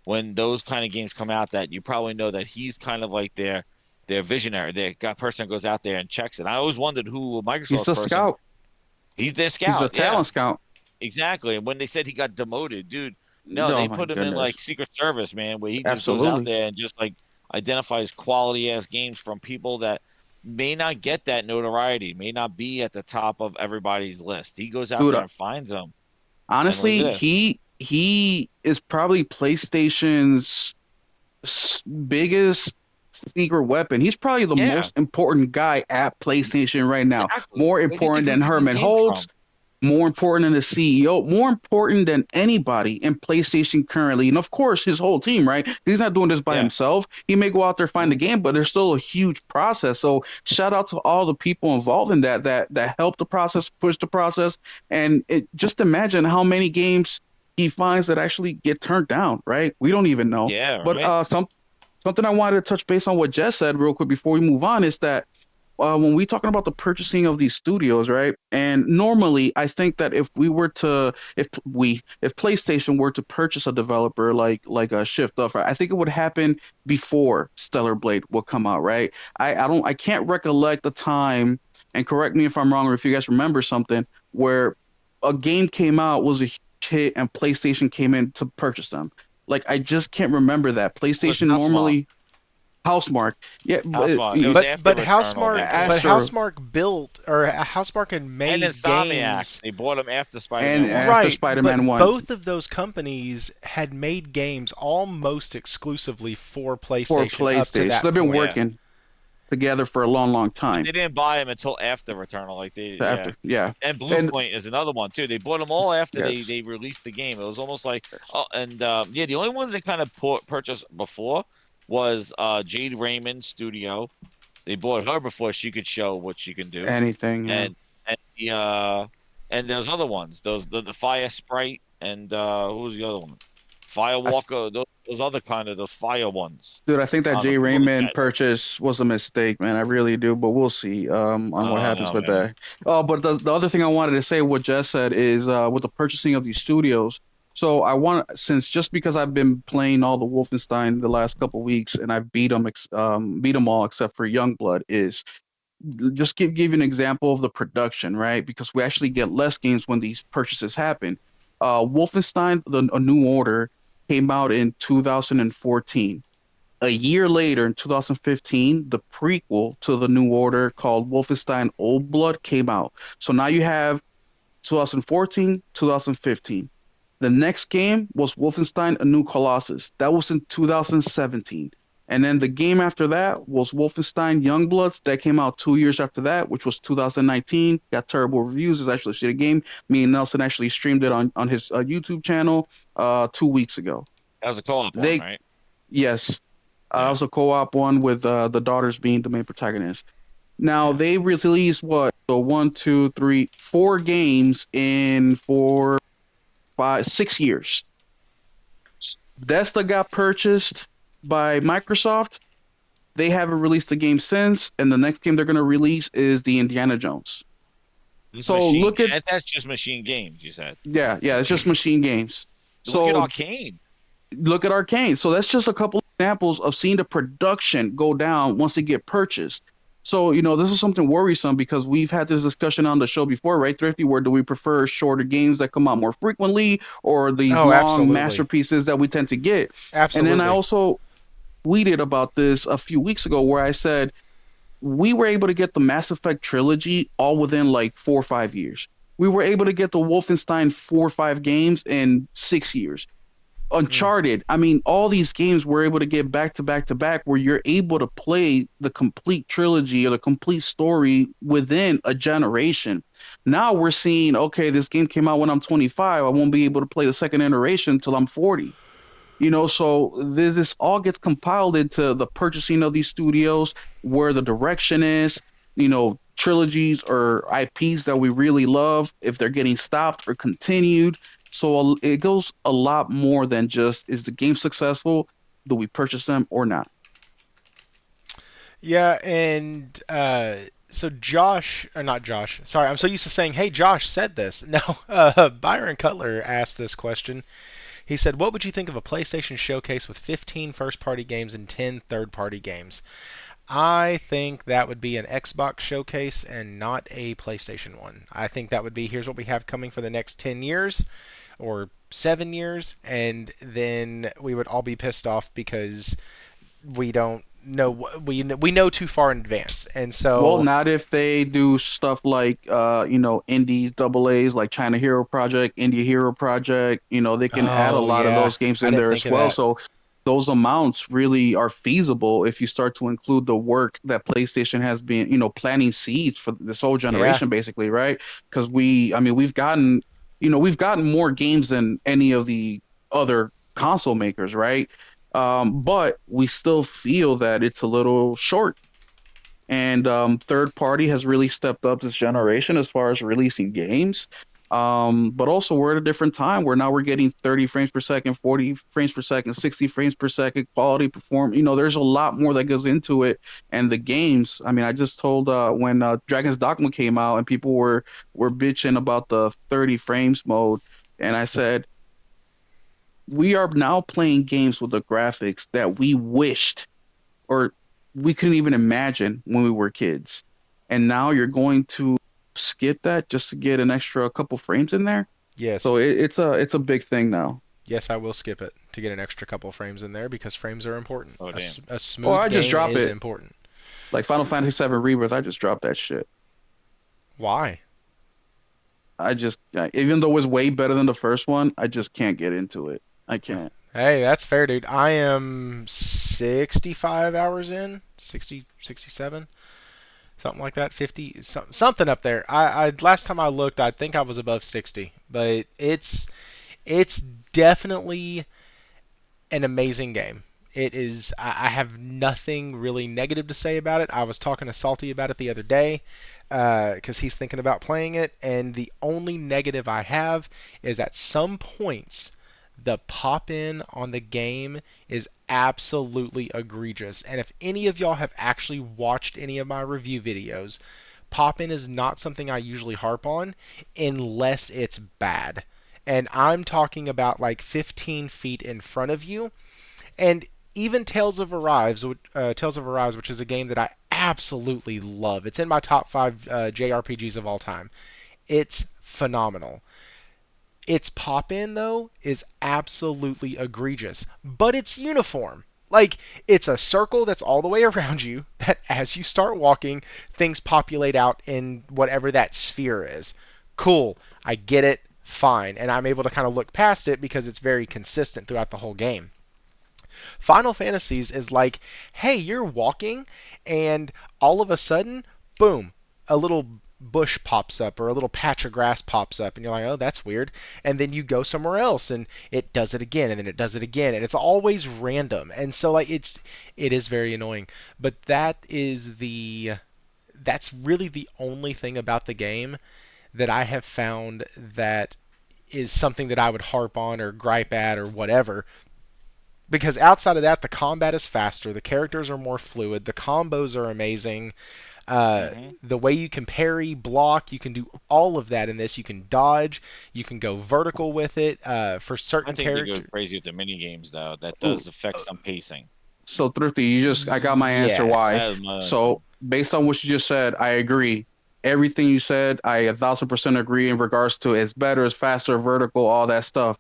when those kind of games come out that you probably know that he's kind of like their visionary. Their person goes out there and checks it. I always wondered who He's Microsoft's a person. scout. He's their He's a scout. Yeah, talent scout. exactly. And when they said he got demoted, dude, no, Oh they my put him in goodness. like Secret Service, man, where he just goes out Absolutely. there and just like identifies quality ass games from people that may not get that notoriety, may not be at the top of everybody's list. He goes out Dude, there and finds them. And look at honestly, this. he is probably PlayStation's biggest secret weapon. He's probably the Yeah, most important guy at PlayStation right now. exactly. More Where do you important think we than get these Herman games Holtz, from? more important than the CEO, more important than anybody in PlayStation currently. And of course, his whole team, right? He's not doing this by Yeah. himself. He may go out there find the Mhm. game, but there's still a huge process. So shout out to all the people involved in that helped the process, push the process, and just imagine how many games he finds that actually get turned down, right? We don't even know. Yeah, But right. something I wanted to touch base on what Jess said real quick before we move on is that when we talking about the purchasing of these studios, right? And normally, I think that if PlayStation were to purchase a developer like a Shift Up, right, I think it would happen before Stellar Blade will come out, right? I can't recollect the time, and correct me if I'm wrong or if you guys remember something where a game came out was a huge hit and PlayStation came in to purchase them. Like I just can't remember that. It was PlayStation Housemarque. normally Housemark, yeah, but Housemarque. you It know was But after but Returnal they bought them. Astro Housemark built or Housemark had And made Insomniac. games. They bought them after and Spider-Man 1. after Right, Spider-Man but One both of those companies had made games almost exclusively for for PlayStation up to PlayStation, that they've been point. Yeah. working together for a long, long But time. they didn't buy them until after Returnal. Yeah. After, yeah, And and Bluepoint is another one too. They bought them all after yes, they released the game. It was almost like yes. oh, and yeah, the only ones they kind of purchased before was Jade Raymond Studio. They bought her before she could show what she can do, Anything, yeah. and the and there's other ones. The Fire Sprite and who was the other one? I, Firewalker. Those other kind of those fire ones. dude, I think that The Jay bullet Raymond guys. purchase was a mistake, man. I really do, but we'll see I on what don't happens know, with man. that. Oh, but the other thing I wanted to say, what Jess said, is with the purchasing of these studios. So I want since just because I've been playing all the Wolfenstein the last couple weeks and I beat them all except for Youngblood is just give you an example of the production, right? Because we actually get less games when these purchases happen. Wolfenstein: A New Order came out in 2014. A year later, in 2015, the prequel to the New Order called Wolfenstein Old Blood came out. So now you have 2014, 2015. The next game was Wolfenstein: A New Colossus. That was in 2017. And then the game after that was Wolfenstein Youngbloods. That came out 2 years after that, which was 2019. Got terrible reviews. It's actually a shitty game. Me and Nelson actually streamed it on his YouTube channel 2 weeks ago. That was a co-op one, They, right? yes, Yeah, also co-op one with the daughters being the main protagonist. Now yeah. they released what? So one, two, three, 4 games in 4, 5, 6 years. Bethesda got purchased by Microsoft. They haven't released a game since, and the next game they're going to release is the Indiana Jones. This So machine. look at That's just machine games. You said. yeah, it's just machine games. Look at So Arcane. look at Arcane. So that's just a couple examples of seeing the production go down once they get purchased. So, this is something worrisome because we've had this discussion on the show before, right, Thrifty? Where do we prefer shorter games that come out more frequently or these Oh, long absolutely. masterpieces that we tend to get? And then I Absolutely. also tweeted about this a few weeks ago where I said we were able to get the Mass Effect trilogy all within like 4 or 5 years. We were able to get the Wolfenstein 4 or 5 games in 6 years. Mm. Uncharted, I mean, all these games were able to get back to back to back where you're able to play the complete trilogy or the complete story within a generation. Now we're seeing, okay, this game came out when I'm 25. I won't be able to play the second iteration until I'm 40. So this all gets compiled into the purchasing of these studios, where the direction is, trilogies or IPs that we really love, if they're getting stopped or continued. So it goes a lot more than just, is the game successful? Do we purchase them or not? Yeah, and so Josh, or not Josh, sorry, I'm so used to saying, hey, Josh said this. No, Byron Cutler asked this question. He said, what would you think of a PlayStation showcase with 15 first party games and 10 third party games? I think that would be an Xbox showcase and not a PlayStation one. I think that would be, here's what we have coming for the next 10 years or 7 years, and then we would all be pissed off because we don't know, we know too far in advance. And Well, so, not if they do stuff like indies, double A's like China Hero Project, India Hero Project. They can add a oh lot of yeah, those games I in didn't there think as of well. that. So those amounts really are feasible if you start to include the work that PlayStation has been, planting seeds for this whole Yeah. generation, basically, right? Because I mean, we've gotten more games than any of the other console makers, right? But we still feel that it's a little short, and third party has really stepped up this generation as far as releasing games. But also we're at a different time where now we're getting 30 frames per second, 40 frames per second, 60 frames per second, quality perform. There's a lot more that goes into it. And the games, I mean, I just told when Dragon's Dogma came out and people were bitching about the 30 frames mode, and I said we are now playing games with the graphics that we wished or we couldn't even imagine when we were kids. And now you're going to skip that just to get an extra couple frames in there. Yes. So it's a big thing now. Yes, I will skip it to get an extra couple frames in there because frames are important. Oh damn. A Or smooth I just game drop is it. important. Like Final Fantasy VII Rebirth, I just dropped that shit. Why? Even though it's way better than the first one, I just can't get into it. I can't. Hey, that's fair, dude. I am 65 hours in, 60, 67, something like that, 50, something up there. I last time I looked, I think I was above 60, but it's definitely an amazing game. It is. I have nothing really negative to say about it. I was talking to Salty about it the other day because he's thinking about playing it, and the only negative I have is at some points the pop in on the game is absolutely egregious. And if any of y'all have actually watched any of my review videos, pop in is not something I usually harp on unless it's bad. And I'm talking about like 15 feet in front of you, and even Tales of Arise, which is a game that I absolutely love. It's in my top 5 JRPGs of all time. It's phenomenal. Its pop in though is absolutely egregious, but it's uniform. Like, it's a circle that's all the way around you, that as you start walking, things populate out in whatever that sphere is. Cool. I get it. Fine. And I'm able to kind of look past it because it's very consistent throughout the whole game. Final Fantasies is like, hey, you're walking, and all of a sudden, boom, a little bush pops up or a little patch of grass pops up, and you're like, oh, that's weird. And then you go somewhere else, and it does it again, and then it does it again, and it's always random. And so, like, it is very annoying. But that's really the only thing about the game that I have found that is something that I would harp on or gripe at or whatever, because outside of that, the combat is faster, the characters are more fluid, the combos are amazing. Hmm. The way you can parry, block, you can do all of that in this. You can dodge, you can go vertical with it for I certain think they go characters. crazy with the mini games though. That Ooh, does affect some pacing. so Thrifty, I got my answer why. Yes. That is my So based on what you just said, I agree. Everything you said, I 1,000% agree in regards to it's better, it's faster, vertical, all that stuff.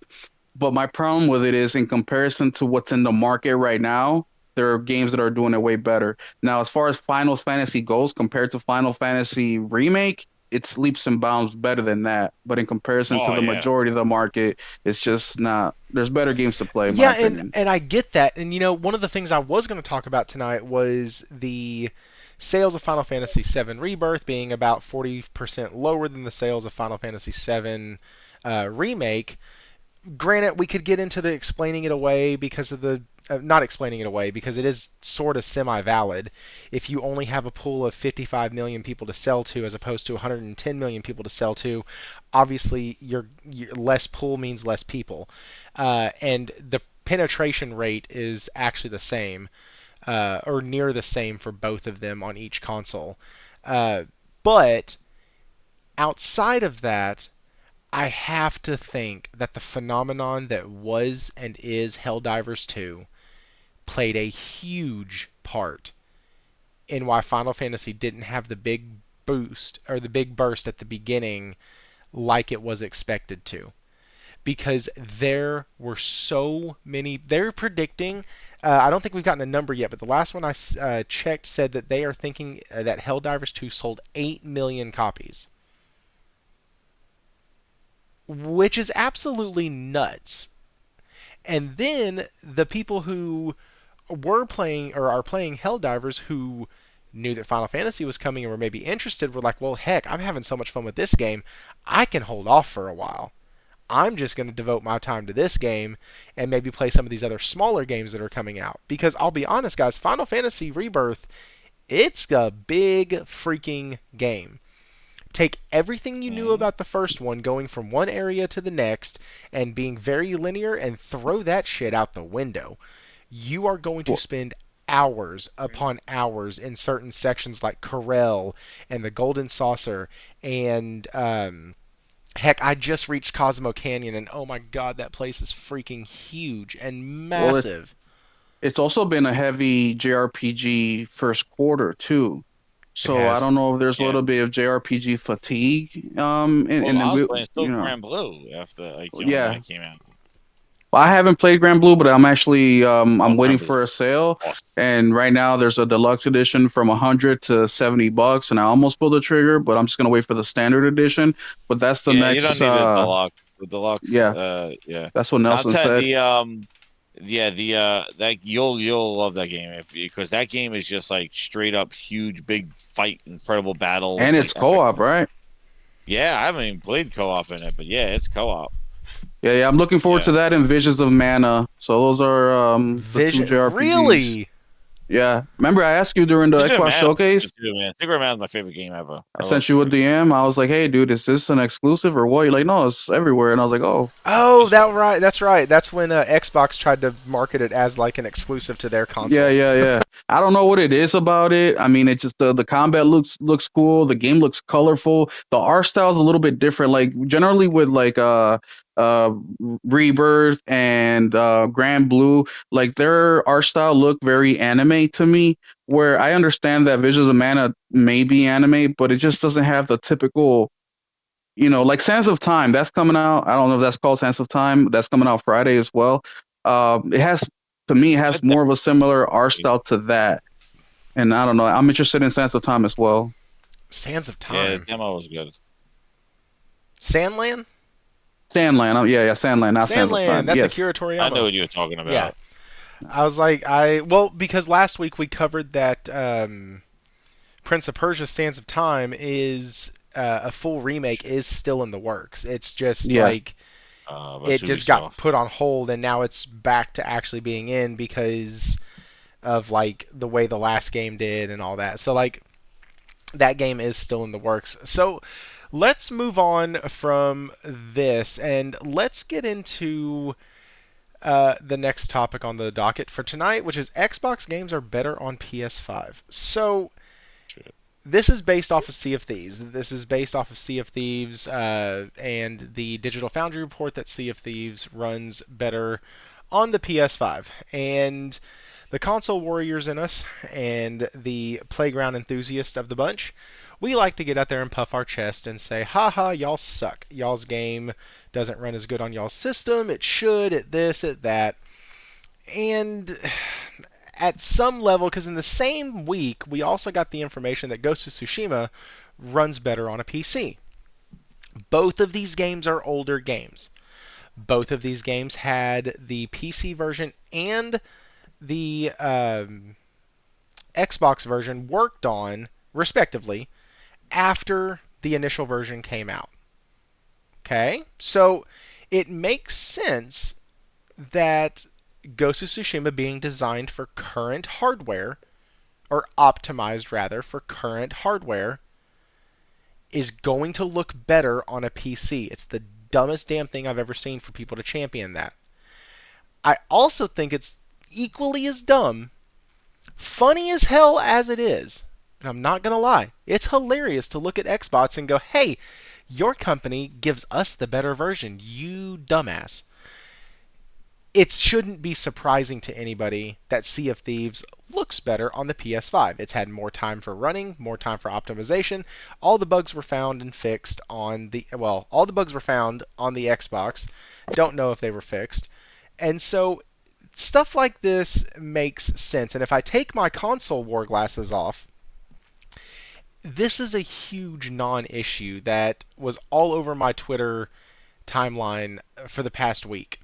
But my problem with it is in comparison to what's in the market right now, there are games that are doing it way better. Now, as far as Final Fantasy goes, compared to Final Fantasy Remake, it's leaps and bounds better than that. But in comparison to Oh the yeah. majority of the market, it's just not. There's better games to play, in my Yeah, and opinion. and I get that. And one of the things I was going to talk about tonight was the sales of Final Fantasy VII Rebirth being about 40% lower than the sales of Final Fantasy VII Remake. Granted, we could get into the explaining it away because of the not explaining it away because it is sort of semi-valid. If you only have a pool of 55 million people to sell to as opposed to 110 million people to sell to, obviously your less pool means less people, and the penetration rate is actually the same or near the same for both of them on each console. Uh, but outside of that, I have to think that the phenomenon that was and is Helldivers 2 played a huge part in why Final Fantasy didn't have the big boost or the big burst at the beginning like it was expected to. Because there were so many. They're predicting. I don't think we've gotten a number yet, but the last one I checked said that they are thinking that Helldivers 2 sold 8 million copies, which is absolutely nuts. And then the people who were playing or are playing Helldivers who knew that Final Fantasy was coming and were maybe interested were like, well, heck, I'm having so much fun with this game, I can hold off for a while. I'm just going to devote my time to this game and maybe play some of these other smaller games that are coming out. Because I'll be honest, guys, Final Fantasy Rebirth, it's a big freaking game. Take everything you knew Mhm. about the first one, going from one area to the next, and being very linear, and throw that shit out the window. You are going to Well, spend hours upon hours in certain sections like Corel and the Golden Saucer and heck, I just reached Cosmo Canyon, and oh my god, that place is freaking huge and well, massive. it's also been a heavy JRPG first quarter too. It So I has. don't know if there's a Yeah. little bit of JRPG fatigue. Well, And I then was playing still you know, Grand Blue after when yeah. that came out. Well, I haven't played Grand Blue, but I'm actually Oh, I'm waiting Grand Blue for is a sale. awesome. And right now there's a deluxe edition from 100 to $70, and I almost pulled the trigger, but I'm just gonna wait for the standard edition. But that's the Yeah, you don't next. need a deluxe. The deluxe, Yeah, yeah. that's what Now I'm Nelson telling said. yeah, that you'll love that game if because that game is just like straight up huge, big fight, incredible battle. And It's it's like epic. co-op, right? Yeah, I haven't even played co-op in it, but yeah, it's co-op. Yeah, yeah. I'm looking forward Yeah. to that and Visions of Mana. So those are the two Vision. JRPGs. Really? Yeah. Remember I asked you during the Secret of Xbox Mana showcase? is good, man. Secret of Mana is my favorite game ever. I I love sent you a Secret of Mana. DM. I was like, "Hey, dude, is this an exclusive or what?" You're like, "No, it's everywhere." And I was like, "Oh." Oh, It's that right. That's right. That's when Xbox tried to market it as like an exclusive to their Yeah, console. yeah, yeah. I don't know what it is about it. I mean, it just the combat looks cool. The game looks colorful. The art style is a little bit different. Like generally with like uh Rebirth and Grand Blue, like their art style look very anime to me. Where I understand that Visions of Mana may be anime, but it just doesn't have the typical, like Sands of Time. That's coming out. I don't know if that's called Sands of Time. That's coming out Friday as well. It has to me, it has That more of a similar art definitely, style to that. And I don't know. I'm interested in Sands of Time as well. Sands of yeah, the Time. demo was good. Sandland? Sandland. Oh, yeah, yeah, Sandland, not Sands of Sandland. Time. That's Yes. Akira I know Toriyama. what you were talking Yeah. about. I was like, well, because last week we covered that Prince of Persia: Sands of Time is a full remake is still in the works. It's just Yeah. like But it just got Ubisoft. put on hold and now it's back to actually being in because of like the way the last game did and all that. So like that game is still in the works. So let's move on from this and let's get into the next topic on the docket for tonight, which is Xbox games are better on PS5. So Shit. this is based off of Sea of Thieves. This is based off of Sea of Thieves and the Digital Foundry report that Sea of Thieves runs better on the PS5. And the console warriors in us and the playground enthusiast of the bunch, we like to get out there and puff our chest and say, haha, y'all suck. Y'all's game doesn't run as good on y'all's system. It should, at this, at that. And at some level, because in the same week we also got the information that Ghost of Tsushima runs better on a PC. Both of these games are older games. Both of these games had the PC version and the Xbox version worked on, respectively, after the initial version came out. Okay? So it makes sense that Ghost of Tsushima being designed for current hardware, or optimized rather, for current hardware, is going to look better on a PC. It's the dumbest damn thing I've ever seen for people to champion that. I also think it's equally as dumb, funny as hell as it is, and I'm not going to lie, it's hilarious to look at Xbox and go, hey, your company gives us the better version, you dumbass. It shouldn't be surprising to anybody that Sea of Thieves looks better on the PS5. It's had more time for running, more time for optimization. All the bugs were found and fixed on the, well, all the bugs were found on the Xbox. Don't know if they were fixed. And so stuff like this makes sense. And if I take my console war glasses off, this is a huge non-issue that was all over my Twitter timeline for the past week.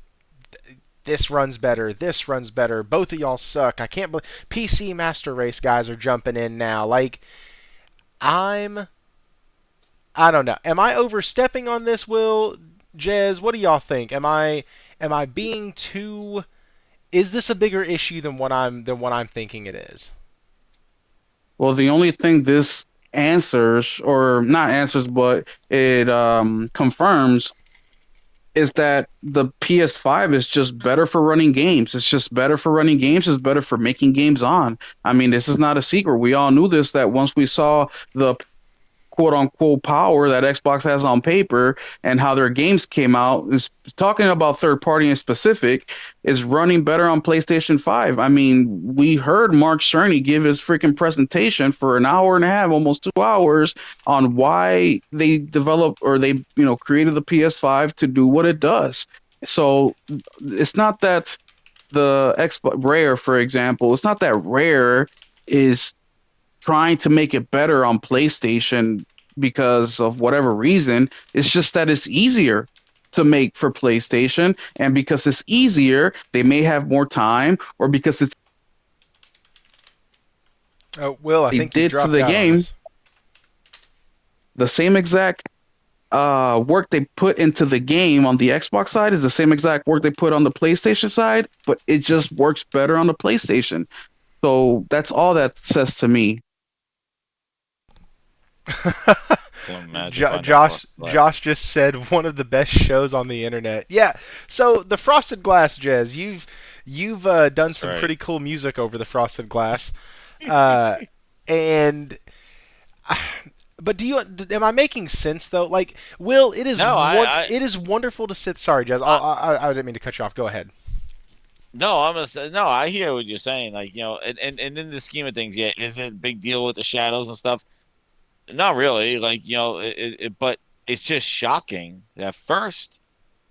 This runs better, this runs better, both of y'all suck. I can't believe PC Master Race guys are jumping in now. Like, I don't know. Am I overstepping on this, Will? Jez, what do y'all think? Am I being too, is this a bigger issue than what I'm thinking it is? Well, the only thing this answers, or not answers, but it confirms, is that the PS5 is just better for running games. It's just better for running games. It's better for making games on. I mean, this is not a secret. We all knew this, that once we saw the quote unquote power that Xbox has on paper and how their games came out, is talking about third party in specific, is running better on PlayStation 5. I mean, we heard Mark Cerny give his freaking presentation for an hour and a half, almost 2 hours, on why they developed, or they, created the PS5 to do what it does. So it's not that the Xbox Rare, for example, it's not that Rare is trying to make it better on PlayStation because of whatever reason. It's just that it's easier to make for PlayStation, and because it's easier, they may have more time, or because it's Will, I they think you did to dropped the out on game us. the same exact work they put into the game on the Xbox side is the same exact work they put on the PlayStation side, but it just works better on the PlayStation. So that's all that says to me. Josh just said one of the best shows on the internet. Yeah. So the Frosted Glass, Jez, you've done That's some right. pretty cool music over the Frosted Glass, uh, and but am I making sense though? Like, Will, it is No, it is wonderful to sit. Sorry, Jez, I didn't mean to cut you off. Go ahead. no, no. I hear what you're saying. Like, and in the scheme of things, yeah, is it a big deal with the shadows and stuff? Not really. Like, but it's just shocking that first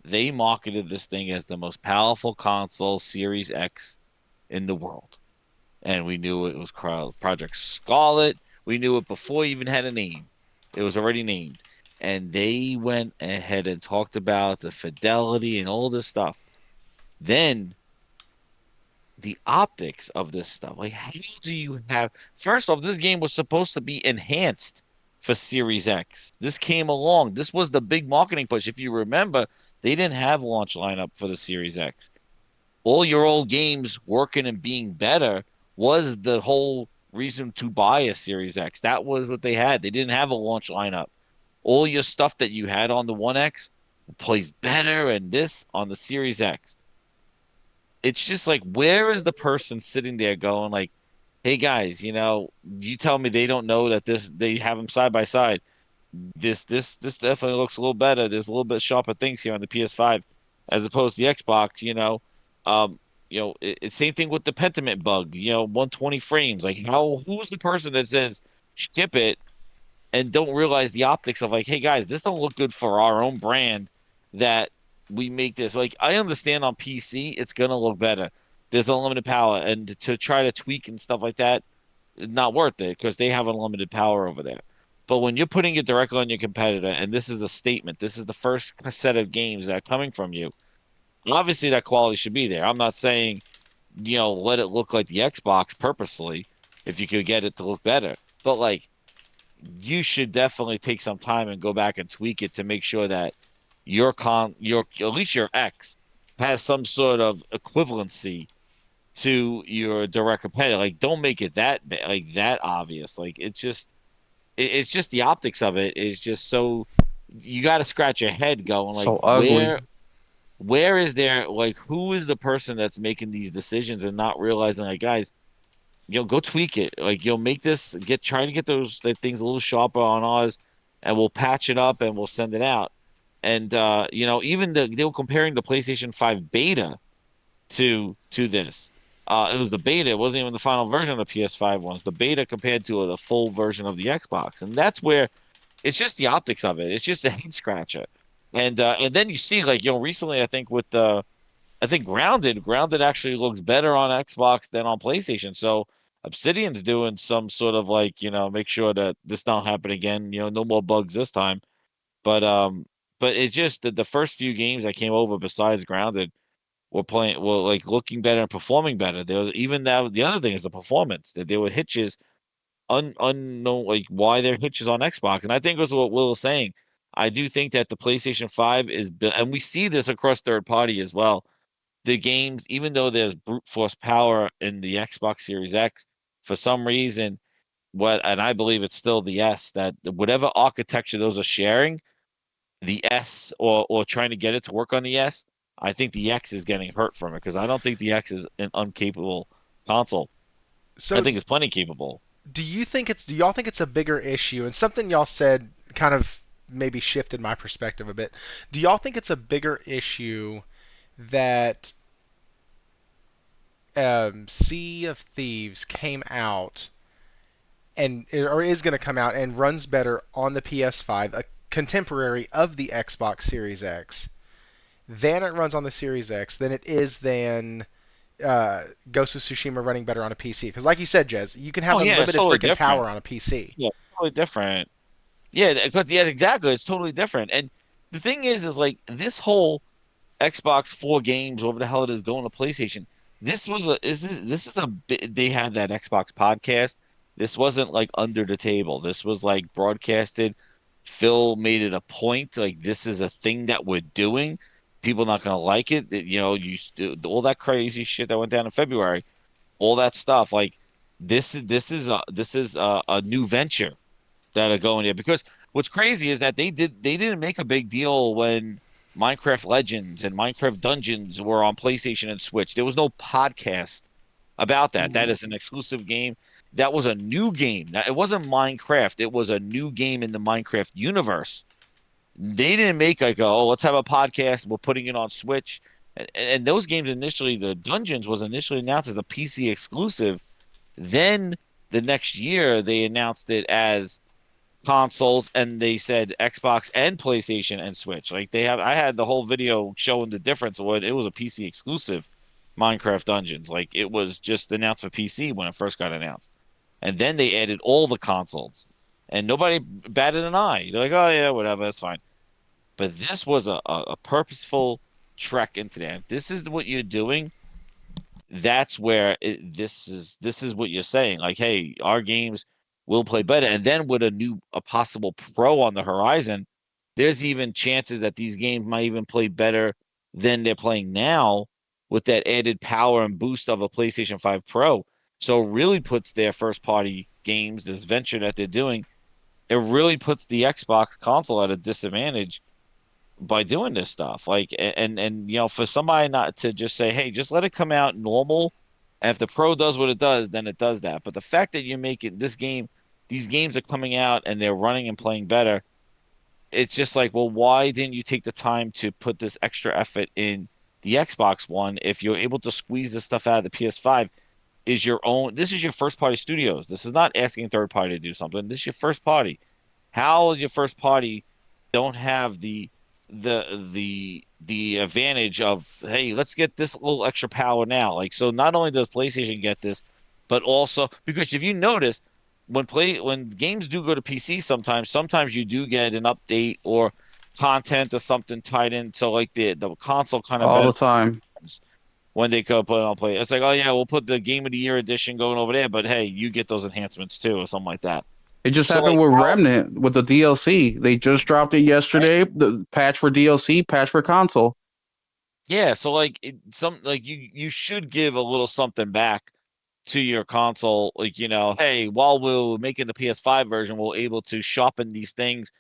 they marketed this thing as the most powerful console, Series X, in the world, and we knew it was Project Scarlet. We knew it before it even had a name. It was already named, and they went ahead and talked about the fidelity and all this stuff. Then the optics of this stuff. Like, how do you have? First off, this game was supposed to be enhanced for Series X. This came along. This was the big marketing push. If you remember, they didn't have a launch lineup for the Series X. All your old games working and being better was the whole reason to buy a Series X. That was what they had. They didn't have a launch lineup. All your stuff that you had on the One X plays better, and this on the Series X. It's just like, where is the person sitting there going like, hey guys, you tell me they don't know that they have them side by side. This definitely looks a little better. There's a little bit sharper things here on the PS5 as opposed to the Xbox. It's same thing with the Pentiment bug. 120 frames. Like, who's the person that says skip it and don't realize the optics of like, hey guys, this don't look good for our own brand that we make this. Like, I understand on PC it's gonna look better. there's unlimited power, and to try to tweak and stuff like that, not worth it because they have unlimited power over there. But when you're putting it directly on your competitor, and this is a statement, this is the first set of games that are coming from you. Obviously, that quality should be there. I'm not saying, let it look like the Xbox purposely if you could get it to look better. But like, you should definitely take some time and go back and tweak it to make sure that your at least your X has some sort of equivalency to your direct competitor. Like, don't make it like that obvious. Like, it's just the optics of it is just so you got to scratch your head going like So ugly. where is there like who is the person that's making these decisions and not realizing like guys, go tweak it. Like you'll make this get try to get those things a little sharper on ours, and we'll patch it up and we'll send it out. And even they were comparing the PlayStation 5 beta to this. It was the beta. It wasn't even the final version of the PS5 ones. The beta compared to the full version of the Xbox, and that's where it's just the optics of it. It's just a head scratcher. And then you see like recently I think with the I think Grounded actually looks better on Xbox than on PlayStation. So Obsidian's doing some sort of like make sure that this don't happen again. No more bugs this time. But it's just that the first few games I came over besides Grounded were like looking better and performing better. There was even now the other thing is the performance that there were hitches unknown like why there are hitches on Xbox, and I think it was what Will was saying. I do think that the PlayStation 5 is built, and we see this across third party as well. The games, even though there's brute force power in the Xbox Series X, for some reason, and I believe it's still the S, that whatever architecture those are sharing, the S or trying to get it to work on the S, I think the X is getting hurt from it because I don't think the X is an uncapable console. I So think it's plenty capable. do y'all think it's a bigger issue? And something y'all said kind of maybe shifted my perspective a bit. Do y'all think it's a bigger issue that Sea of Thieves came out and or is going to come out and runs better on the PS5, a contemporary of the Xbox Series X, than it runs on the Series X than it is than Ghost of Tsushima running better on a PC? Because like you said, Jez, you can have Oh yeah, it's unlimited totally freaking different. power on a PC. Yeah, totally different. Yeah, because yeah, exactly. It's totally different. And the thing is like this whole Xbox 4 games, whatever the hell it is, going to PlayStation. This is a bit. They had that Xbox podcast. This wasn't like under the table. This was like broadcasted. Phil made it a point. Like this is a thing that we're doing. People not gonna like it. All that crazy shit that went down in February. All that stuff. Like this is a new venture that are going there. Because what's crazy is that they didn't make a big deal when Minecraft Legends and Minecraft Dungeons were on PlayStation and Switch. There was no podcast about that. That Mhm. is an exclusive game. That was a new game. Now, it wasn't Minecraft. It was a new game in the Minecraft universe. They didn't make like, oh, let's have a podcast. We're putting it on Switch. And those games initially, the Dungeons was initially announced as a PC exclusive. Then the next year, they announced it as consoles and they said Xbox and PlayStation and Switch. Like I had the whole video showing the difference of what it was a PC exclusive Minecraft Dungeons. Like it was just announced for PC when it first got announced. And then they added all the consoles. And nobody batted an eye. They're like, oh yeah, whatever, that's fine. But this was a purposeful trek into that. If this is what you're doing, that's where this is what you're saying. Like, hey, our games will play better, and then with a possible pro on the horizon, there's even chances that these games might even play better than they're playing now with that added power and boost of a PlayStation 5 Pro. So it really puts their first party games, this venture that they're doing, it really puts the Xbox console at a disadvantage by doing this stuff. Like and for somebody not to just say, hey, just let it come out normal. And if the pro does what it does, then it does that. But the fact that you make it this game, these games are coming out and they're running and playing better. It's just like, well, why didn't you take the time to put this extra effort in the Xbox One if you're able to squeeze this stuff out of the PS5? This is your first party studios. This is not asking third party to do something. This is your first party. How your first party don't have the the advantage of, hey, let's get this little extra power now. Like, so not only does PlayStation get this, but also because if you notice, when games do go to PC, sometimes you do get an update or content or something tied in. So like the console kind of all the benefits time. when they go put it on play. It's like, oh yeah, we'll put the Game of the Year edition going over there, but hey, you get those enhancements too, or something like that. It just So happened like with how Remnant with the DLC. They just dropped it yesterday. The patch for DLC, patch for console. yeah, so like some like you should give a little something back to your console, like hey, while we're making the PS5 version, we're able to sharpen these things.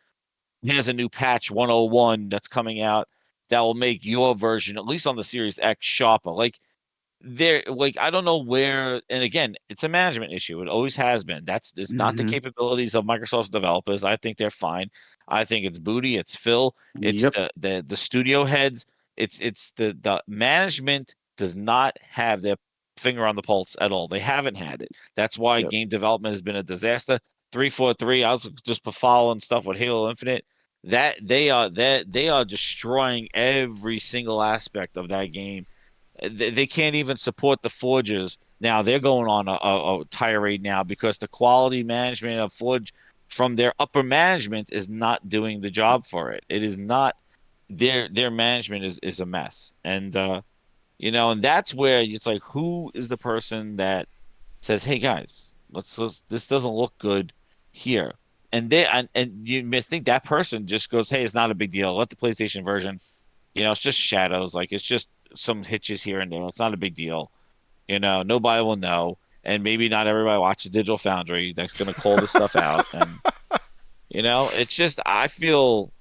Here's a new patch 101 that's coming out that will make your version, at least on the Series X, sharper. Like I don't know where, and again, it's a management issue. It always has been. It's not the Hmm. capabilities of Microsoft's developers. I think they're fine. I think it's Booty, it's Phil, it's Yep. the studio heads. It's the management does not have their finger on the pulse at all. They haven't had it. That's why Yep. game development has been a disaster. 343. I was just following stuff with Halo Infinite. They are destroying every single aspect of that game. They can't even support the Forges now. They're going on a tirade now because the quality management of Forge from their upper management is not doing the job for it. It is not. Their management is a mess, and that's where it's like, who is the person that says, hey guys, let's this doesn't look good here. And you may think that person just goes, hey, it's not a big deal, let the PlayStation version, it's just shadows. Like, it's just some hitches here and there. It's not a big deal. Nobody will know. And maybe not everybody watches Digital Foundry that's going to call this stuff out. And, it's just, I feel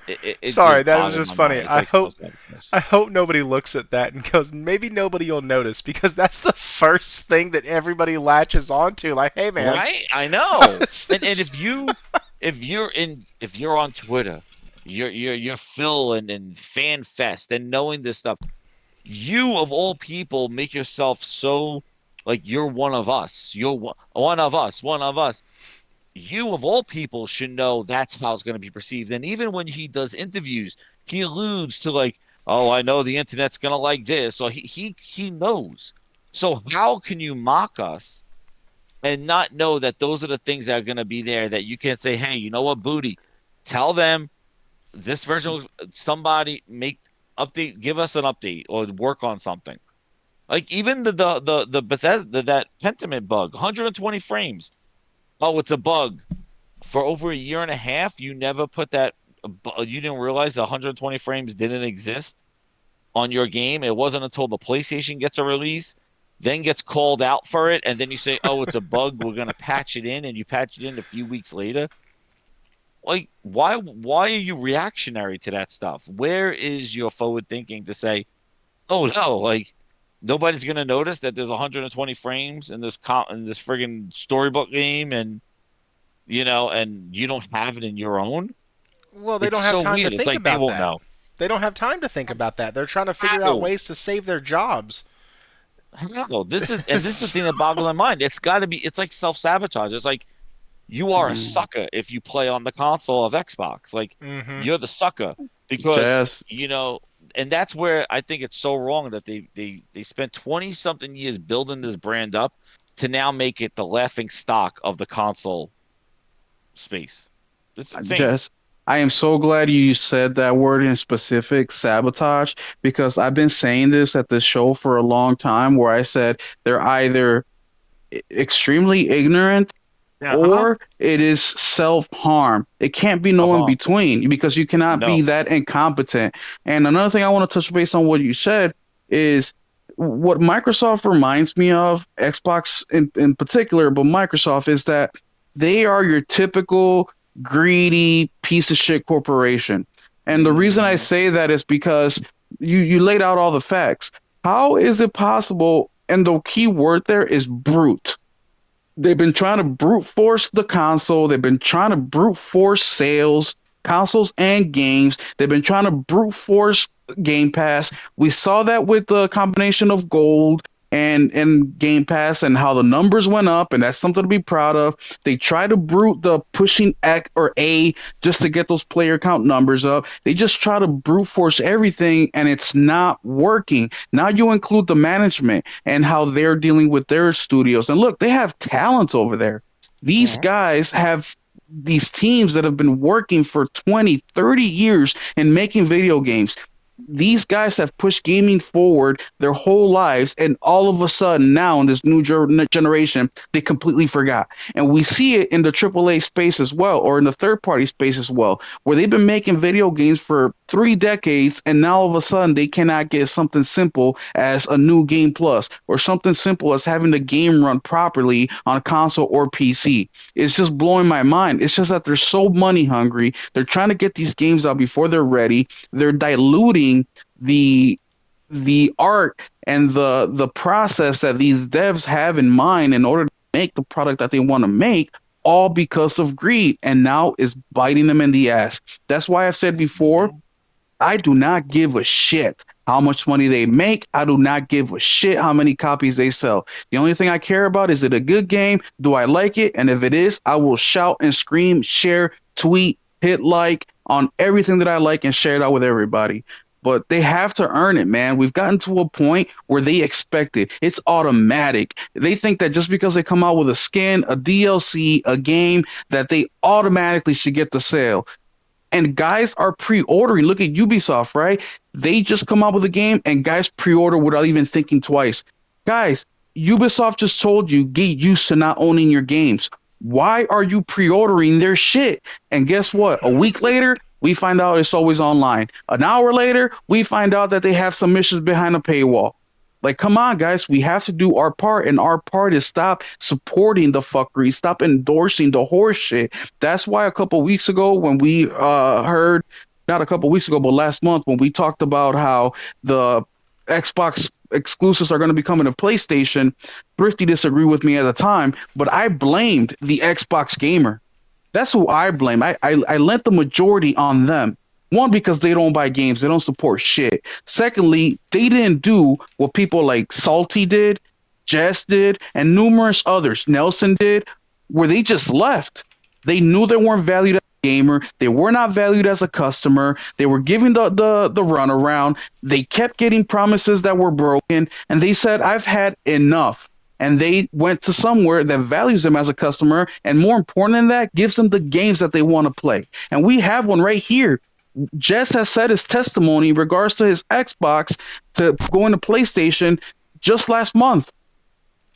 it Sorry, just that was boggles just my funny. mind. It's like self-sabotage. I hope nobody looks at that and goes, maybe nobody will notice because that's the first thing that everybody latches onto. Like, hey man, Right? I know. And this? if you're on Twitter, you're Phil and Fan Fest and knowing this stuff, you of all people make yourself so like you're one of us. You're one of us, one of us. You of all people should know that's how it's going to be perceived. And even when he does interviews, he alludes to like, oh, I know the internet's going to like this. So he knows. So how can you mock us and not know that those are the things that are going to be there, that you can't say, hey, you know what, Booty, tell them this version, somebody make update, give us an update or work on something. Like even the Bethesda, that Pentiment bug, 120 frames. Oh, it's a bug. For over a year and a half, you never put that. You didn't realize 120 frames didn't exist on your game. It wasn't until the PlayStation gets a release, then gets called out for it, and then you say, "Oh, it's a bug. We're gonna patch it in," and you patch it in a few weeks later. Like, why are you reactionary to that stuff? Where is your forward thinking to say, "Oh no, like nobody's gonna notice that there's 120 frames in this friggin' storybook game, and you don't have it in your own." Well, they It's don't have so time to weird. It's think like they about won't that. know. They don't have time to think about that. They're trying to figure out How? ways to save their jobs. How? This is the thing that boggles my mind. It's got to be. It's like self-sabotage. It's like you are a Mm. sucker if you play on the console of Xbox. Like, Hmm. you're the sucker because Jazz. and that's where I think it's so wrong that they spent 20 something years building this brand up to now make it the laughing stock of the console space. It's insane. Jess, I am so glad you said that word in specific, sabotage, because I've been saying this at this show for a long time where I said they're either extremely ignorant Yeah. Uh-huh. or it is self harm. It can't be no in Uh-huh. between because you cannot be No. that incompetent. And another thing I want to touch base on what you said is what Microsoft reminds me of, Xbox in particular, but Microsoft is that they are your typical greedy piece of shit corporation. And the reason I Hmm. say that is because you laid out all the facts. How is it possible? And the key word there is brute. They've been trying to brute force the console. They've been trying to brute force sales, consoles and games. They've been trying to brute force Game Pass. We saw that with the combination of Gold. and Game Pass and how the numbers went up, and that's something to be proud of. They try to brute the pushing X or A just to get those player count numbers up. They just try to brute force everything, and it's not working. Now you include the management and how they're dealing with their studios. And look, they have talent over there. These Mhm. guys have these teams that have been working for 20, 30 years and making video games. These guys have pushed gaming forward their whole lives, and all of a sudden, now in this new generation, they completely forgot. And we see it in the AAA space as well, or in the third party space as well, where they've been making video games for 3 decades, and now all of a sudden, they cannot get something simple as a new game plus, or something simple as having the game run properly on a console or PC. It's just blowing my mind. It's just that they're so money hungry. They're trying to get these games out before they're ready. They're diluting the art and the process that these devs have in mind in order to make the product that they want to make, all because of greed, and now is biting them in the ass. That's why I've said before, Mhm. I do not give a shit how much money they make. I do not give a shit how many copies they sell. The only thing I care about is it a good game? Do I like it? And if it is, I will shout and scream, share, tweet, hit like on everything that I like and share it out with everybody. But they have to earn it, man. We've gotten to a point where they expect it. It's automatic. They think that just because they come out with a skin, a DLC, a game, that they automatically should get the sale, and guys are pre-ordering. Look at Ubisoft, right? They just come out with a game and guys pre-order without even thinking twice. Guys, Ubisoft just told you get used to not owning your games. Why are you pre-ordering their shit? And guess what? A week later, we find out it's always online. An hour later, we find out that they have some missions behind a paywall. Like, come on, guys, we have to do our part, and our part is stop supporting the fuckery, stop endorsing the horse shit. That's why a couple weeks ago, when we heard, not a couple weeks ago, but last month, when we talked about how the Xbox exclusives are going to be coming to PlayStation, Thrifty disagreed with me at the time, but I blamed the Xbox gamer. That's who I blame. I lent the majority on them. One, because they don't buy games, they don't support shit. Secondly, they didn't do what people like Salty did, Jess did, and numerous others, Nelson did, where they just left. They knew they weren't valued as a gamer. They were not valued as a customer. They were giving the runaround. They kept getting promises that were broken, and they said, "I've had enough." And they went to somewhere that values them as a customer, and more important than that, gives them the games that they want to play. And we have one right here. Jess has said his testimony in regards to his Xbox to going to PlayStation just last month.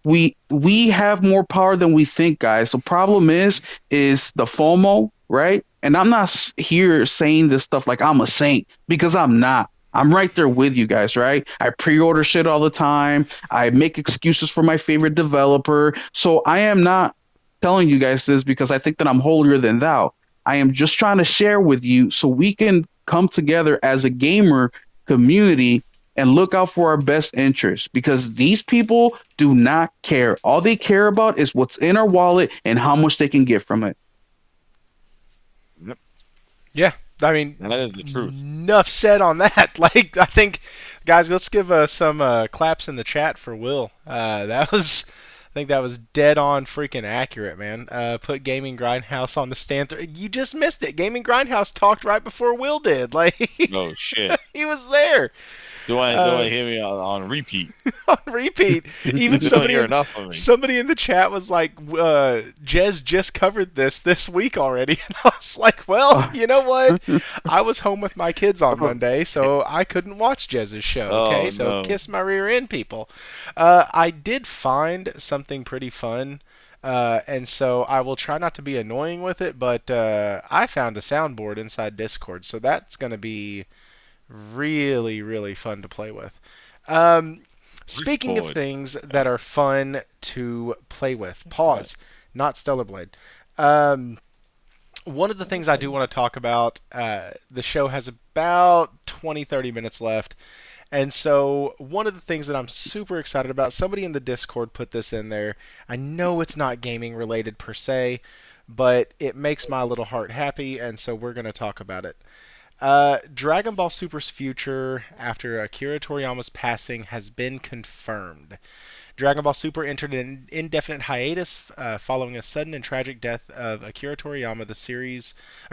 We have more power than we think, guys. The problem is the FOMO, right? And I'm not here saying this stuff like I'm a saint, because I'm not. I'm right there with you guys, right? I pre-order shit all the time. I make excuses for my favorite developer. So I am not telling you guys this because I think that I'm holier than thou. I am just trying to share with you so we can come together as a gamer community and look out for our best interests, because these people do not care. All they care about is what's in our wallet and how much they can get from it. Yep. Yeah, I mean, And that is the truth. enough said on that. Like, I think, guys, let's give some claps in the chat for Will. That was, I think that was dead on freaking accurate, man. Put Gaming Grindhouse on the stand. You just missed it. Gaming Grindhouse talked right before Will did. Like, Oh shit. he was there. Do I hear me on repeat? On repeat. Even You don't hear enough of me. somebody in the chat was like, Jez just covered this week already. And I was like, well, you know what? I was home with my kids on Monday, so I couldn't watch Jez's show. Okay, Oh so no. kiss my rear end, people. I did find something pretty fun. And so I will try not to be annoying with it, but I found a soundboard inside Discord, so that's going to be really, really fun to play with. Um, Speaking of Board. things that are fun to play with, pause, not Stellar Blade. Um, One of the things I do want to talk about, the show has about 20, 30 minutes left. And so one of the things that I'm super excited about, somebody in the Discord put this in there. I know it's not gaming related per se, but it makes my little heart happy, and so we're going to talk about it. Dragon Ball Super's future after Akira Toriyama's passing has been confirmed. Dragon Ball Super entered an indefinite hiatus following a sudden and tragic death of Akira Toriyama.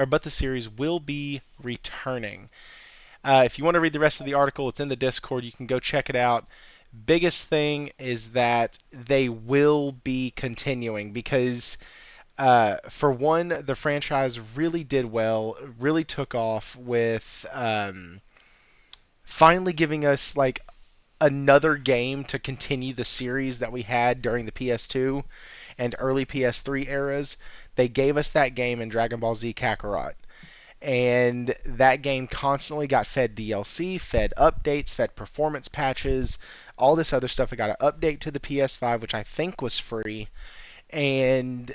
But the series will be returning. If you want to read the rest of the article, it's in the Discord. You can go check it out. Biggest thing is that they will be continuing because, for one, the franchise really did well, really took off with finally giving us like another game to continue the series that we had during the PS2 and early PS3 eras. They gave us that game in Dragon Ball Z Kakarot. And that game constantly got fed DLC, fed updates, fed performance patches, all this other stuff. It got an update to the PS5, which I think was free. And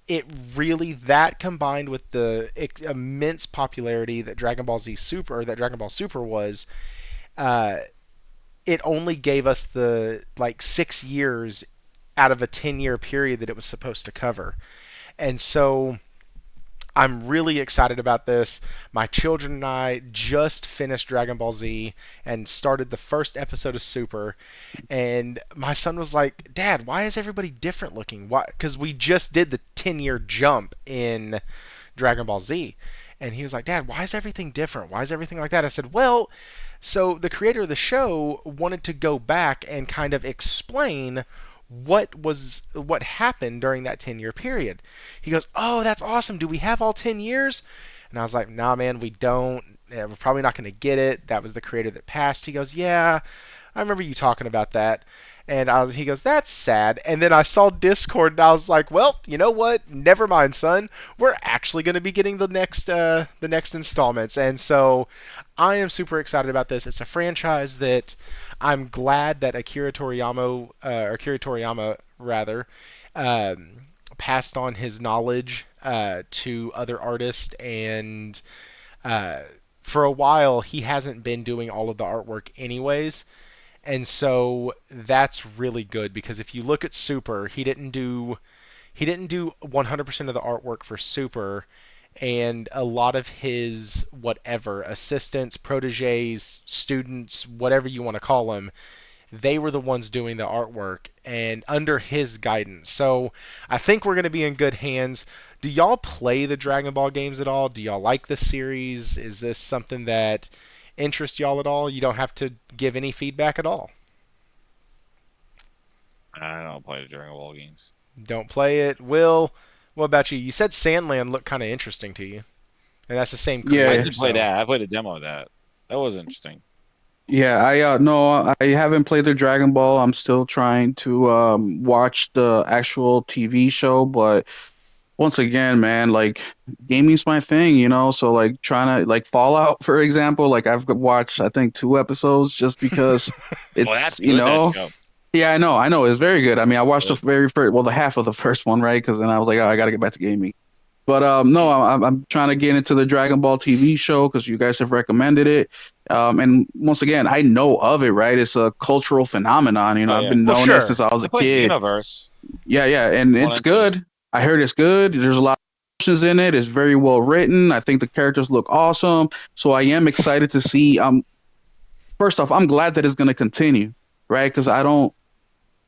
it really, that combined with the immense popularity that Dragon Ball Z Super, or that Dragon Ball Super was, uh, it only gave us the like 6 years out of a 10-year period that it was supposed to cover. And so I'm really excited about this. My children and I just finished Dragon Ball Z and started the first episode of Super. And my son was like, "Dad, why is everybody different looking?" Why? Because we just did the 10-year jump in Dragon Ball Z. And he was like, "Dad, why is everything different? Why is everything like that?" I said, "Well, so the creator of the show wanted to go back and kind of explain what happened during that 10-year period." He goes, "Oh, that's awesome. Do we have all 10 years?" And I was like, "Nah, man, we don't. Yeah, we're probably not going to get it. That was the creator that passed." He goes, "Yeah, I remember you talking about that." And he goes, "That's sad." And then I saw Discord, and I was like, "Well, you know what? Never mind, son. We're actually going to be getting the next installments." And so I am super excited about this. It's a franchise that I'm glad that Akira Toriyama rather, passed on his knowledge to other artists, and uh, for a while he hasn't been doing all of the artwork anyways. And so that's really good because if you look at Super, he didn't do 100% of the artwork for Super, and a lot of his whatever assistants, proteges, students, whatever you want to call them, they were the ones doing the artwork and under his guidance. So I think we're going to be in good hands. Do y'all play the Dragon Ball games at all? Do y'all like this series? Is this something that interests y'all at all? You don't have to give any feedback at all. I don't play the Dragon Ball games. Don't play it. Will, what about you? You said Sandland looked kind of interesting to you, and that's the same I Yeah, creator. did play So that. I played a demo of that. That was interesting. yeah. I no, I haven't played the Dragon Ball. I'm still trying to watch the actual TV show, but once again, man, like gaming's my thing, so like trying to like Fallout, for example, like I've watched I think 2 episodes just because Well, it's that's good. That show. yeah, I know, it's very good. I mean, I watched the Good. very first, well, the half of the first one, right? Because then I was like, oh, I got to get back to gaming. But no, I'm trying to get into the Dragon Ball TV show because you guys have recommended it. And once again, I know of it, right? It's a cultural phenomenon. Oh I've yeah. been well, knowing it since sure. I was I a played kid. Xenoverse Yeah, yeah, and one it's and two. good. I heard it's good. There's a lot of emotions in it. It's very well written. I think the characters look awesome. So I am excited to see. First off, I'm glad that it's going to continue, right? Because I don't,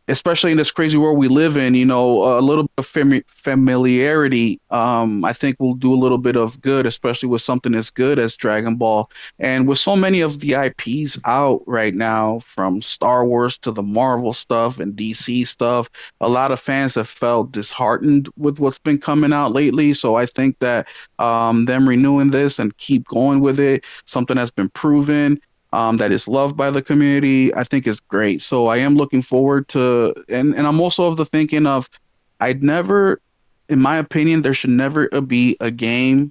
especially in this crazy world we live in, a little bit of familiarity, I think will do a little bit of good, especially with something as good as Dragon Ball. And with so many of the IPs out right now, from Star Wars to the Marvel stuff and DC stuff, a lot of fans have felt disheartened with what's been coming out lately. So I think that them renewing this and keep going with it, something that's been proven, that is loved by the community, I think is great. So I am looking forward to, and I'm also of the thinking of, I'd never, in my opinion, there should never be a game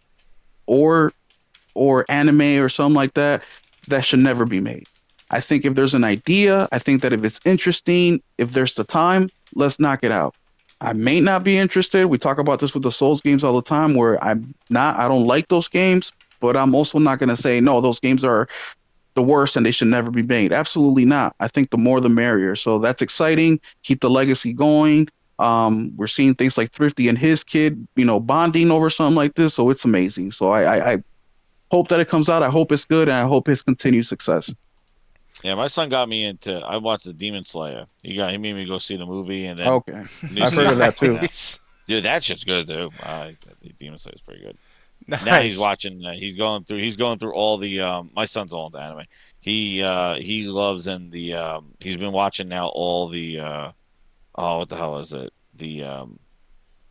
or anime or something like that that should never be made. I think if there's an idea, I think that if it's interesting, if there's the time, let's knock it out. I may not be interested. We talk about this with the Souls games all the time, where I don't like those games, but I'm also not going to say no, those games are the worst and they should never be made. Absolutely not. I think the more the merrier. So that's exciting. Keep the legacy going. We're seeing things like Thrifty and his kid, bonding over something like this. So it's amazing. So I hope that it comes out. I hope it's good, and I hope it's continued success. Yeah, my son got me into. I watched the Demon Slayer. He made me go see the movie, and then Okay, new I've heard of season that coming too. out. Nice. Dude, that shit's good too. Demon Slayer is pretty good. Now he's Nice. watching. He's going through all the. My son's all into anime. He loves and the. He's been watching now all the. Oh, what the hell is it? The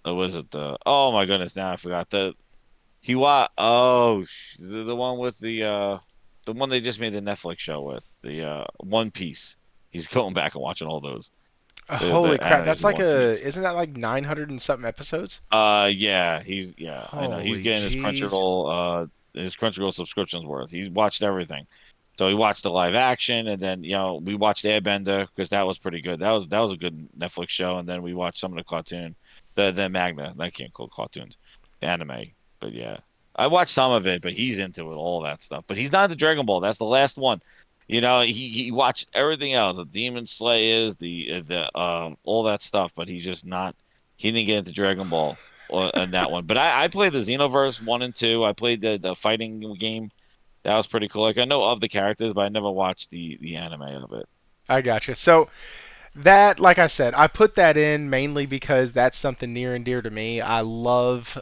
what was it? Oh my goodness! Now I forgot the one with the one they just made the Netflix show with the One Piece. He's going back and watching all those Holy the crap. animes That's of like One Piece. isn't that like 900 and something episodes? Yeah, I know he's Holy getting jeez. His Crunchyroll subscription's worth. He's watched everything. So he watched the live action, and then we watched Airbender because that was pretty good. That was a good Netflix show, and then we watched some of the cartoon, the Magna. I can't call it cartoons, the anime. But yeah, I watched some of it, but he's into it, all that stuff. But he's not into Dragon Ball. That's the last one. He watched everything else, the Demon Slayers, the all that stuff, but he's just not. He didn't get into Dragon Ball in that one. But I played the Xenoverse 1 and 2. I played the fighting game. That was pretty cool. Like I know of the characters, but I never watched the anime of it. I gotcha. So that, like I said, I put that in mainly because that's something near and dear to me. I love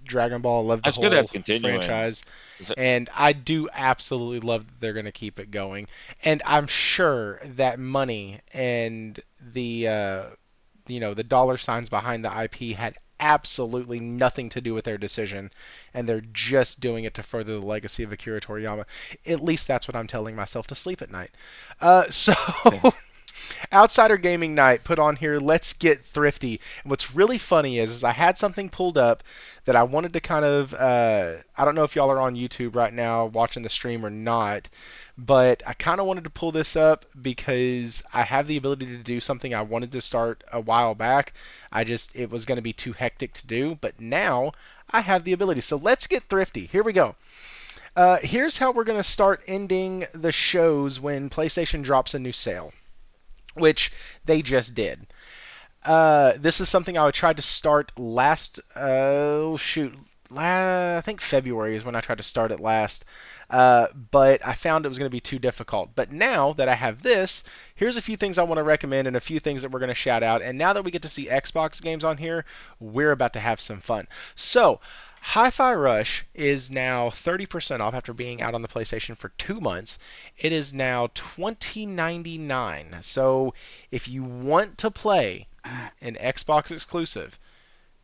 Dragon Ball. I love the That's good. whole That's continuing. franchise. And I do absolutely love that they're going to keep it going. And I'm sure that money and the dollar signs behind the IP had absolutely nothing to do with their decision, and they're just doing it to further the legacy of Akira Toriyama. At least that's what I'm telling myself to sleep at night. So Outsider Gaming Night put on here, let's get thrifty. And what's really funny is I had something pulled up that I wanted to kind of, I don't know if y'all are on YouTube right now watching the stream or not, but I kind of wanted to pull this up because I have the ability to do something I wanted to start a while back. It was going to be too hectic to do, but now I have the ability. So let's get thrifty. Here we go. Here's how we're going to start ending the shows when PlayStation drops a new sale, which they just did. This is something I tried to start last. I think February is when I tried to start it last. But I found it was going to be too difficult. But now that I have this, here's a few things I want to recommend and a few things that we're going to shout out. And now that we get to see Xbox games on here, we're about to have some fun. So, Hi-Fi Rush is now 30% off after being out on the PlayStation for 2 months. It is now $20.99. So if you want to play an Xbox exclusive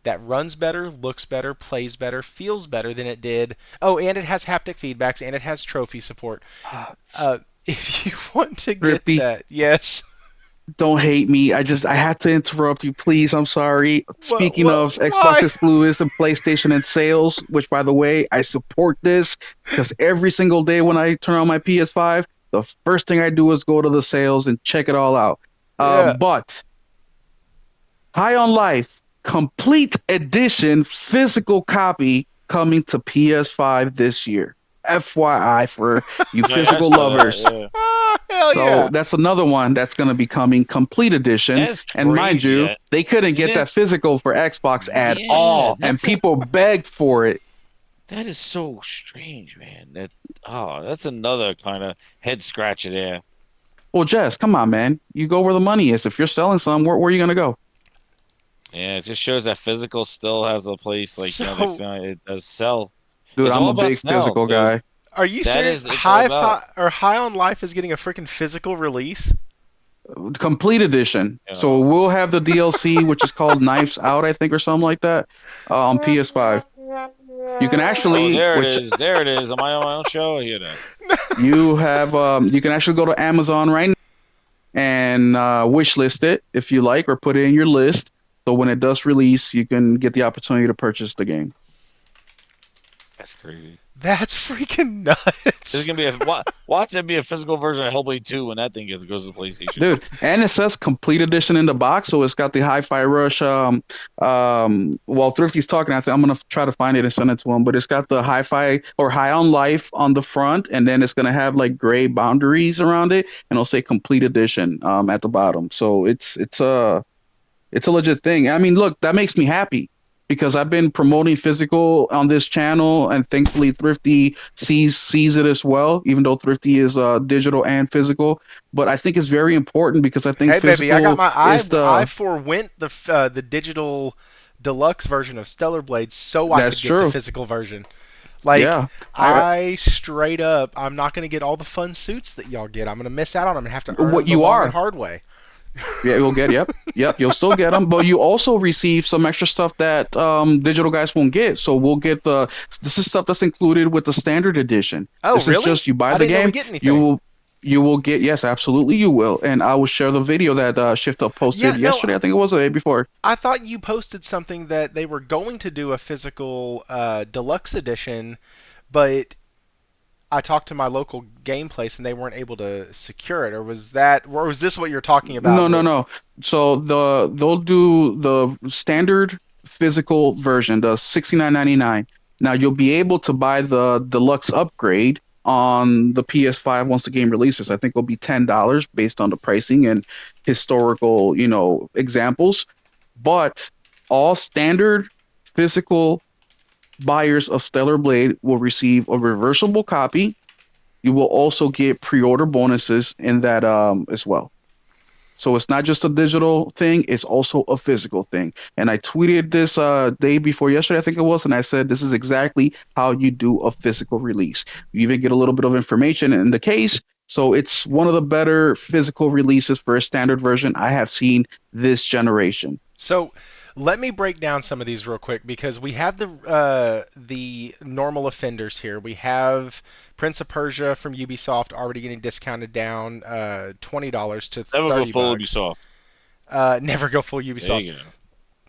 that runs better, looks better, plays better, feels better than it did. Oh, and it has haptic feedbacks and it has trophy support. If you want to get Rippy, that, yes. don't hate me. I had to interrupt you, please. I'm sorry. Speaking of Xbox Why? exclusives and PlayStation and sales, which by the way, I support this because every single day when I turn on my PS5, the first thing I do is go to the sales and check it all out. Yeah. But High on Life complete edition physical copy coming to PS5 this year. FYI for you Yeah, I physical saw that. lovers. Yeah, Ah, hell So yeah. that's another one that's going to be coming complete edition. that's And mind crazy. you, they couldn't get That that physical for Xbox at yeah, all, and people begged for it. that is so strange, man. That's another kind of head scratcher there. Well, Jess, come on, man. You go where the money is. If you're selling some, where are you going to go? Yeah, it just shows that physical still has a place. Like they So, feel it does sell. Dude, It's I'm all a about big sales, physical dude. guy. are you That serious? is, it's all about. High on Life is getting a freaking physical release? Complete edition. You So know. we'll have the DLC, which is called Knives Out, I think, or something like that, on PS5. You can Oh, actually, there it which is. There it is. Am I on my own show? I hear that. you can actually go to Amazon right now and wish list it if you like, or put it in your list. So when it does release, you can get the opportunity to purchase the game. That's crazy. That's freaking This is nuts. gonna be watch it be a physical version of Hellblade 2 when that thing goes to PlayStation. Dude, and it says complete edition in the box, so it's got the Hi-Fi Rush. While Thrifty's talking, I think I'm gonna try to find it and send it to him. But it's got the Hi-Fi or High on Life on the front, and then it's gonna have like gray boundaries around it, and it'll say complete edition at the bottom. So it's a legit thing. I mean, look, that makes me happy. because I've been promoting physical on this channel, and thankfully Thrifty sees it as well, even though Thrifty is digital and physical. But I think it's very important because I think Hey, baby, I got physical my is I the forwent the digital deluxe version of Stellar Blade so I that's could get the true. physical version. Like, Yeah, I I straight up, I'm not gonna get all the fun suits that y'all get. I'm gonna miss out on them and have to earn what them the you long and are. hard way. Yeah, you'll get. Yep, yep. You'll still get them, but you also receive some extra stuff that digital guys won't get. So we'll get the. This is stuff that's included with the standard edition. Oh, This is really? just you buy I the didn't know we game, get you anything. will you will get. Yes, absolutely, you will. And I will share the video that Shift Up Yeah, posted no, yesterday. I think it was the day before. I thought you posted something that they were going to do a physical deluxe edition, but I talked to my local game place and they weren't able to secure it. Or was this what you're talking about No, no, with? no. So they'll do the standard physical version, the 69.99. Now you'll be able to buy the deluxe upgrade on the PS5 once the game releases. I think it'll be $10 based on the pricing and historical, examples. But all standard physical buyers of Stellar Blade will receive a reversible copy. You will also get pre-order bonuses in that as well. So it's not just a digital thing, it's also a physical thing. And I tweeted this day before yesterday, I think it was, and I said this is exactly how you do a physical release. You even get a little bit of information in the case. So it's one of the better physical releases for a standard version I have seen this generation. So let me break down some of these real quick because we have the normal offenders here. We have Prince of Persia from Ubisoft already getting discounted down $20 to Never go 30 full bucks. Ubisoft. Never go full There Ubisoft. you go.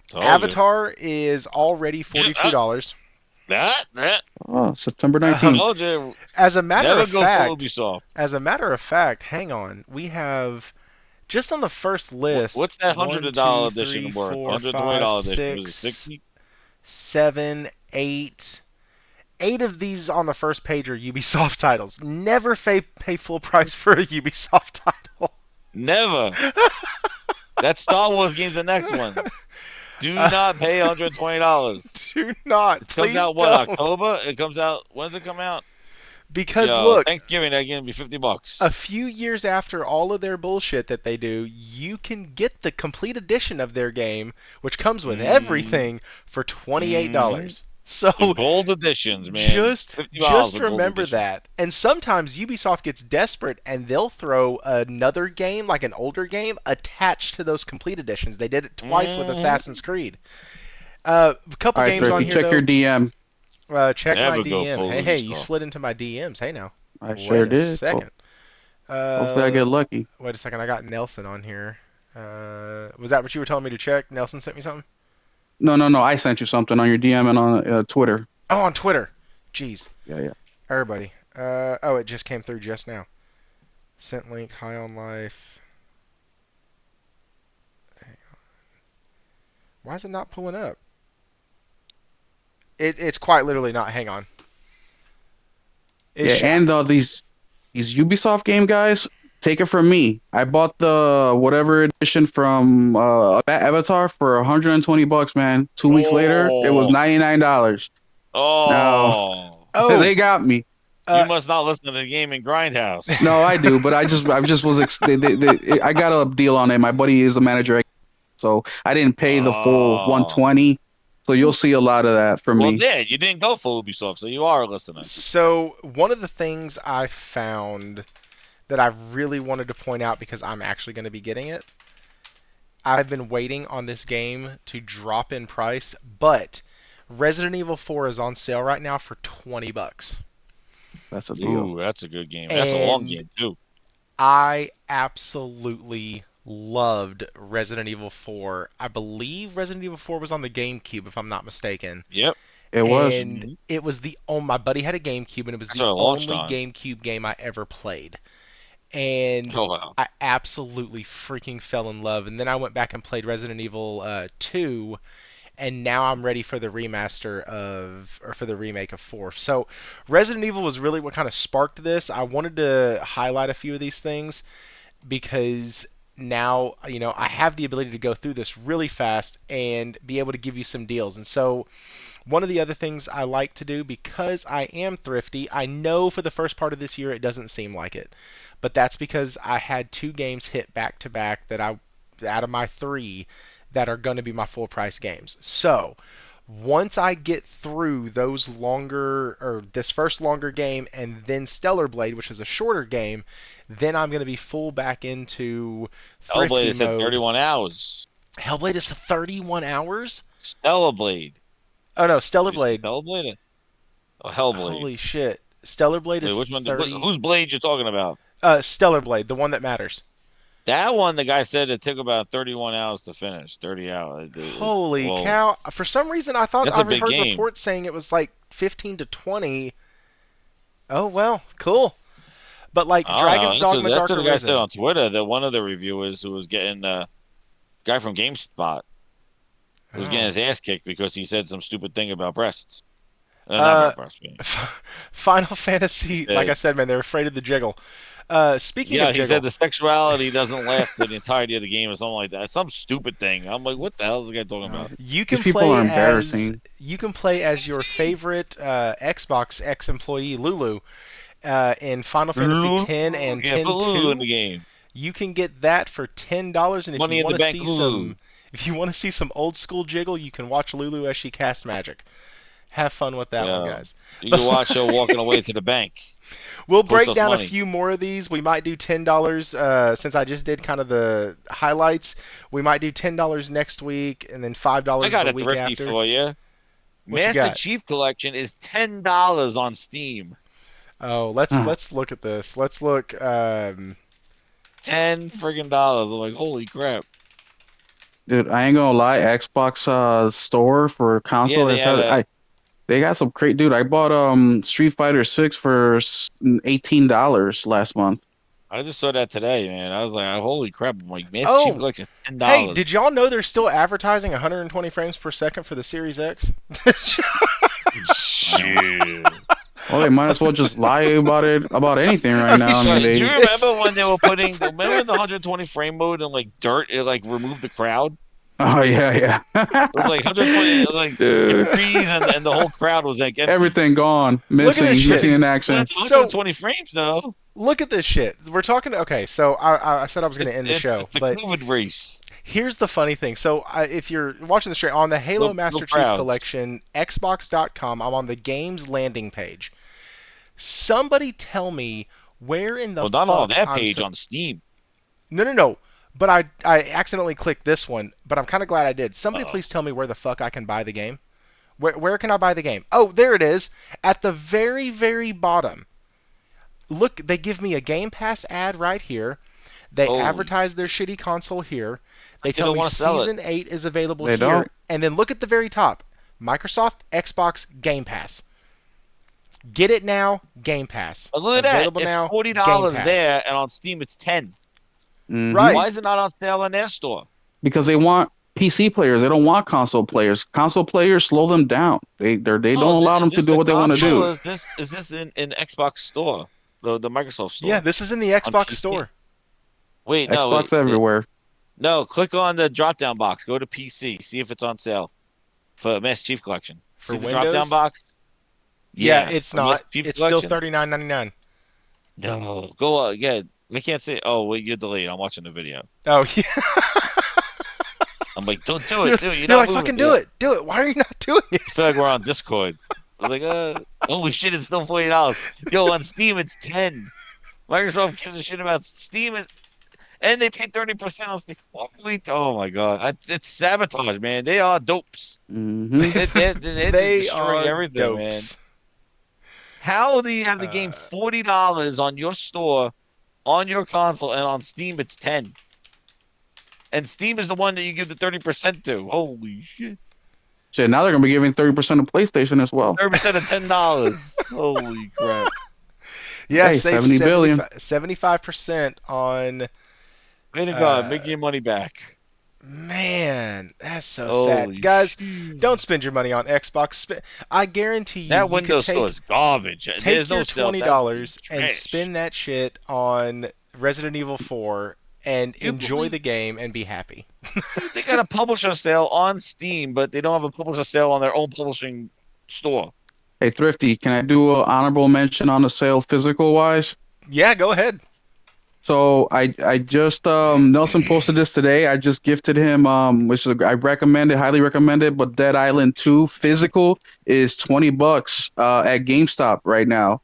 Told you. Avatar is already Yeah, $42. that. Oh, September Um, 19th. Told you. as a matter Never of go full fact, Ubisoft. hang on. We have just on the first list What's that one, $100 two, three, edition worth? four, five, $120 edition. Was it six, 60? 7, 8. 8 of these on the first page are Ubisoft titles. Never pay full price for a Ubisoft title. Never. That Star Wars game's the next one. Do not pay $120. Do not. It comes Please out what, don't. October? It comes out, when's it come out? Because Yo, look, Thanksgiving that game be $50. a few years after all of their bullshit that they do, you can get the complete edition of their game, which comes with Mm, everything, for mm. $28. So The gold editions, man. just $50 just for gold remember edition. that. And sometimes Ubisoft gets desperate and they'll throw another game, like an older game, attached to those complete editions. They did it twice with Hmm. Assassin's Creed. A All couple right, games on Thrifty, here check your though. DM. Check my Never go DM. full Hey, you Ubisoft. slid into my DMs. Hey now. I sure Wait a did. second. Hopefully I Uh, get lucky. Wait a second. I got Nelson on here. Was that what you were telling me to check? Nelson sent me something. No, no, no. I sent you something on your DM and on Twitter. Oh, on Twitter. Jeez, Yeah, yeah. everybody. Oh, it just came through just now. Sent link. High on life. Why is it not pulling up? It's quite literally not. Hang on. Yeah, It's and these Ubisoft game guys, take it from me. I bought the whatever edition from Avatar for 120 bucks, man. 2 weeks later, it was Oh, $99. Now oh. oh. they got me. You Uh, must not listen to the Gaming Grindhouse. No, I do, but I just was I got a deal on it. My buddy is the manager, so I didn't pay the full Oh. 120. So you'll see a lot of that from Well, me. yeah, you didn't go full Ubisoft, so you are listening. so one of the things I found that I really wanted to point out because I'm actually going to be getting it. I've been waiting on this game to drop in price, but Resident Evil 4 is on sale right now for 20 bucks. That's a deal. Ooh, that's a good game. That's a long And game, too. I absolutely loved Resident Evil 4. I believe Resident Evil 4 was on the GameCube, if I'm not mistaken. Yep. It was. And Mhm. it was my buddy had a GameCube, and it was That's the what I launched only on. GameCube game I ever played. And Oh, wow. I absolutely freaking fell in love. And then I went back and played Resident Evil 2, and now I'm ready for the for the remake of 4. So Resident Evil was really what kind of sparked this. I wanted to highlight a few of these things because now, I have the ability to go through this really fast and be able to give you some deals. And so one of the other things I like to do, because I am thrifty, I know for the first part of this year it doesn't seem like it, but that's because I had 2 games hit back to back out of my 3 that are going to be my full price games. So once I get through those longer, or this first longer game and then Stellar Blade, which is a shorter game, then I'm going to be full back into Hellblade thrifty is at mode. 31 hours. Hellblade is 31 hours? Stellar Blade. Oh no, Stellar Did you say Blade. Stellar Blade? Oh, Hellblade. Holy shit. Stellar Blade Wait, is which one? 30. Whose Blade you talking about? Stellar Blade, the one that matters. That one, the guy said it took about 31 hours to finish. 30 hours. Holy Well, cow. For some reason, I thought that's I a big heard game. reports saying it was like 15 to 20. Oh, well, cool. But like I don't Dragon's know. Dogma That's Dark what the guy said Arisen. on Twitter. That one of the reviewers who was getting guy from GameSpot was getting his ass kicked because he said some stupid thing about breasts. Not about breasts. Final Fantasy, like I said, man, they're afraid of the jiggle. Speaking of Yeah, he jiggle, said the sexuality doesn't last the entirety of the game or something like that. Some stupid thing. I'm like, what the hell is the guy talking about? you can These people play are as embarrassing. your favorite Xbox ex-employee Lulu in Final Fantasy 10 and Yeah, put Lulu in 10-2. the game. You can get that for $10, and if Money you in want the to bank, see Lulu. some old school jiggle, you can watch Lulu as she casts magic. Have fun with that one, guys. You can watch her walking away to the bank. We'll Post break us down money. a few more of these. We might do $10 since I just did kind of the highlights. We might do $10 next week, and then $5 I got the a week thrifty after. for you. What you Master got? Chief Collection is $10 on Steam. Oh, let's look at this. Let's look. $10 friggin' dollars. I'm like, holy crap. Dude, I ain't gonna lie. Xbox store for console they had they got some great. Dude, I bought Street Fighter 6 for $18 last month. I just saw that today, man. I was like, holy crap. I'm like, Master Chief Oh, Collection is $10. hey, did y'all know they're still advertising 120 frames per second for the Series X? Shit. Well, they might as well just lie about anything right now. I mean, Do you they remember when they were remember the 120 frame mode and like dirt, it like removed the crowd? oh yeah. It was like 120, like Dude. trees, and the whole crowd was like empty. Everything gone, Look at this shit. missing in But action. it's 120 frames though. Look at this shit. We're talking. Okay, so I said I was going to end the show, It's the but COVID race. here's the funny thing. So if you're watching the stream on the Halo No Master Chief crowds. Collection, Xbox.com, I'm on the games landing page. Somebody tell me where in the Well, not on fuck that I'm page so- on Steam. No. But I accidentally clicked this one, but I'm kind of glad I did. Somebody please tell me where the fuck I can buy the game. Where can I buy the game? Oh, there it is. At the very, very bottom. Look, they give me a Game Pass ad right here. They Holy. advertise their shitty console here. They They tell don't me wanna sell it. Season 8 is available They here. don't. And then look at the very top. Microsoft, Xbox, Game Pass. Get it now, Game Pass. But look at that. Available It's now, $40 Game Pass. there, and on Steam it's $10. Mhm. Right. Why is it not on sale in their store? Because they want PC players. They don't want console players. Console players slow them down. They don't allow them to do what they want to do. Is this in Xbox store, the Microsoft store? Yeah, this is in the Xbox PC? store. Wait, no. Xbox everywhere. No, click on the drop-down box. Go to PC. See if it's on sale for Master Chief Collection. For See the Windows? drop-down box? Yeah, it's for not. Master Chief It's still Collection? $39.99. No, go yeah. I can't say. Oh wait, you're delayed. I'm watching the video. Oh yeah. I'm like, don't do it. Dude, You're like, fucking do it. Do it. Why are you not doing it? I feel like we're on Discord. I was like, holy shit, it's still $40. Yo, on Steam it's 10. Microsoft gives a shit about Steam, and they pay 30% on Steam. Oh my god, it's sabotage, man. They are dopes. Mhm. They're They destroying are everything, dopes. man. How do you have the game $40 on your store, on your console, and on Steam it's 10? And Steam is the one that you give the 30% to. Holy shit. Shit, now they're gonna be giving 30% of PlayStation as well. 30% of $10. Holy crap. Yeah, Hey, save 70 billion. 75% on. Way to God, make your money back. Man, that's so Holy sad, guys. shit. Don't spend your money on Xbox. I guarantee you, That you could Windows take, store is garbage. take There's your no sale. $20 and Trash. spend that shit on Resident Evil 4 and You enjoy believe the game and be happy. dude, they got a publisher sale on Steam, but they don't have a publisher sale on their own publishing store. Hey, Thrifty, can I do an honorable mention on the sale physical wise? Yeah, go ahead. So I just Nelson posted this today. I just gifted him which is, I recommend it, highly recommend it, but Dead Island 2 physical is $20 at GameStop right now.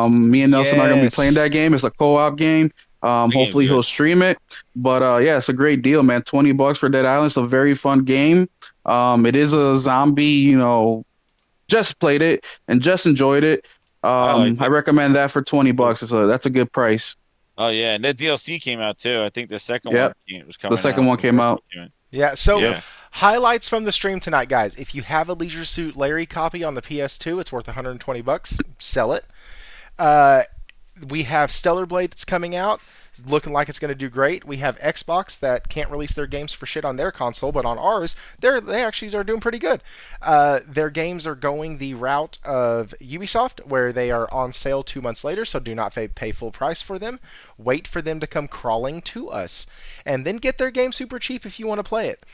Me and Nelson are gonna be playing Yes. that game. It's a co-op game. The game's Hopefully he'll good. stream it. But yeah, it's a great deal, man. $20 for Dead Island. It's a very fun game. It is a zombie, just played it and just enjoyed it. I liked I it. recommend that for $20. That's a good price. Oh yeah, and that DLC came out too. I think the second Yep. one was The coming second out. one The came first out. one came out. Yeah, so Yeah. highlights from the stream tonight, guys. If you have a Leisure Suit Larry copy on the PS2, it's worth $120. Sell it. Uh, we have Stellar Blade that's coming out, looking like it's going to do great. We have Xbox that can't release their games for shit on their console, but on ours, they actually are doing pretty good. Their games are going the route of Ubisoft, where they are on sale 2 months later, so do not pay full price for them. Wait for them to come crawling to us, and then get their game super cheap if you want to play it.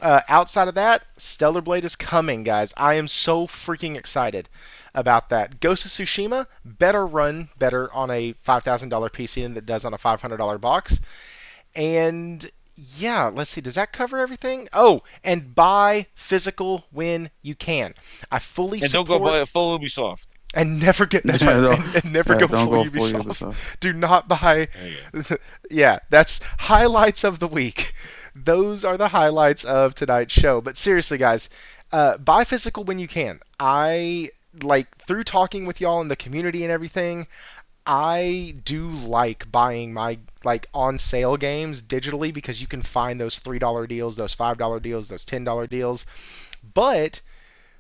Outside of that, Stellar Blade is coming, guys. I am so freaking excited about that. Ghost of Tsushima better run better on a $5,000 PC than it does on a $500 box. And yeah, let's see. Does that cover everything? Oh, and buy physical when you can. I fully And don't support. go buy a full Ubisoft. And never get that's Yeah, right. don't- And never yeah, go don't full go full Ubisoft. Ubisoft. Do not buy. There you go. Yeah, that's highlights of the week. Those are the highlights of tonight's show. But seriously, guys, buy physical when you can. I like through talking with y'all in the community and everything. I do like buying my like on sale games digitally because you can find those $3 deals, those $5 deals, those $10 deals. But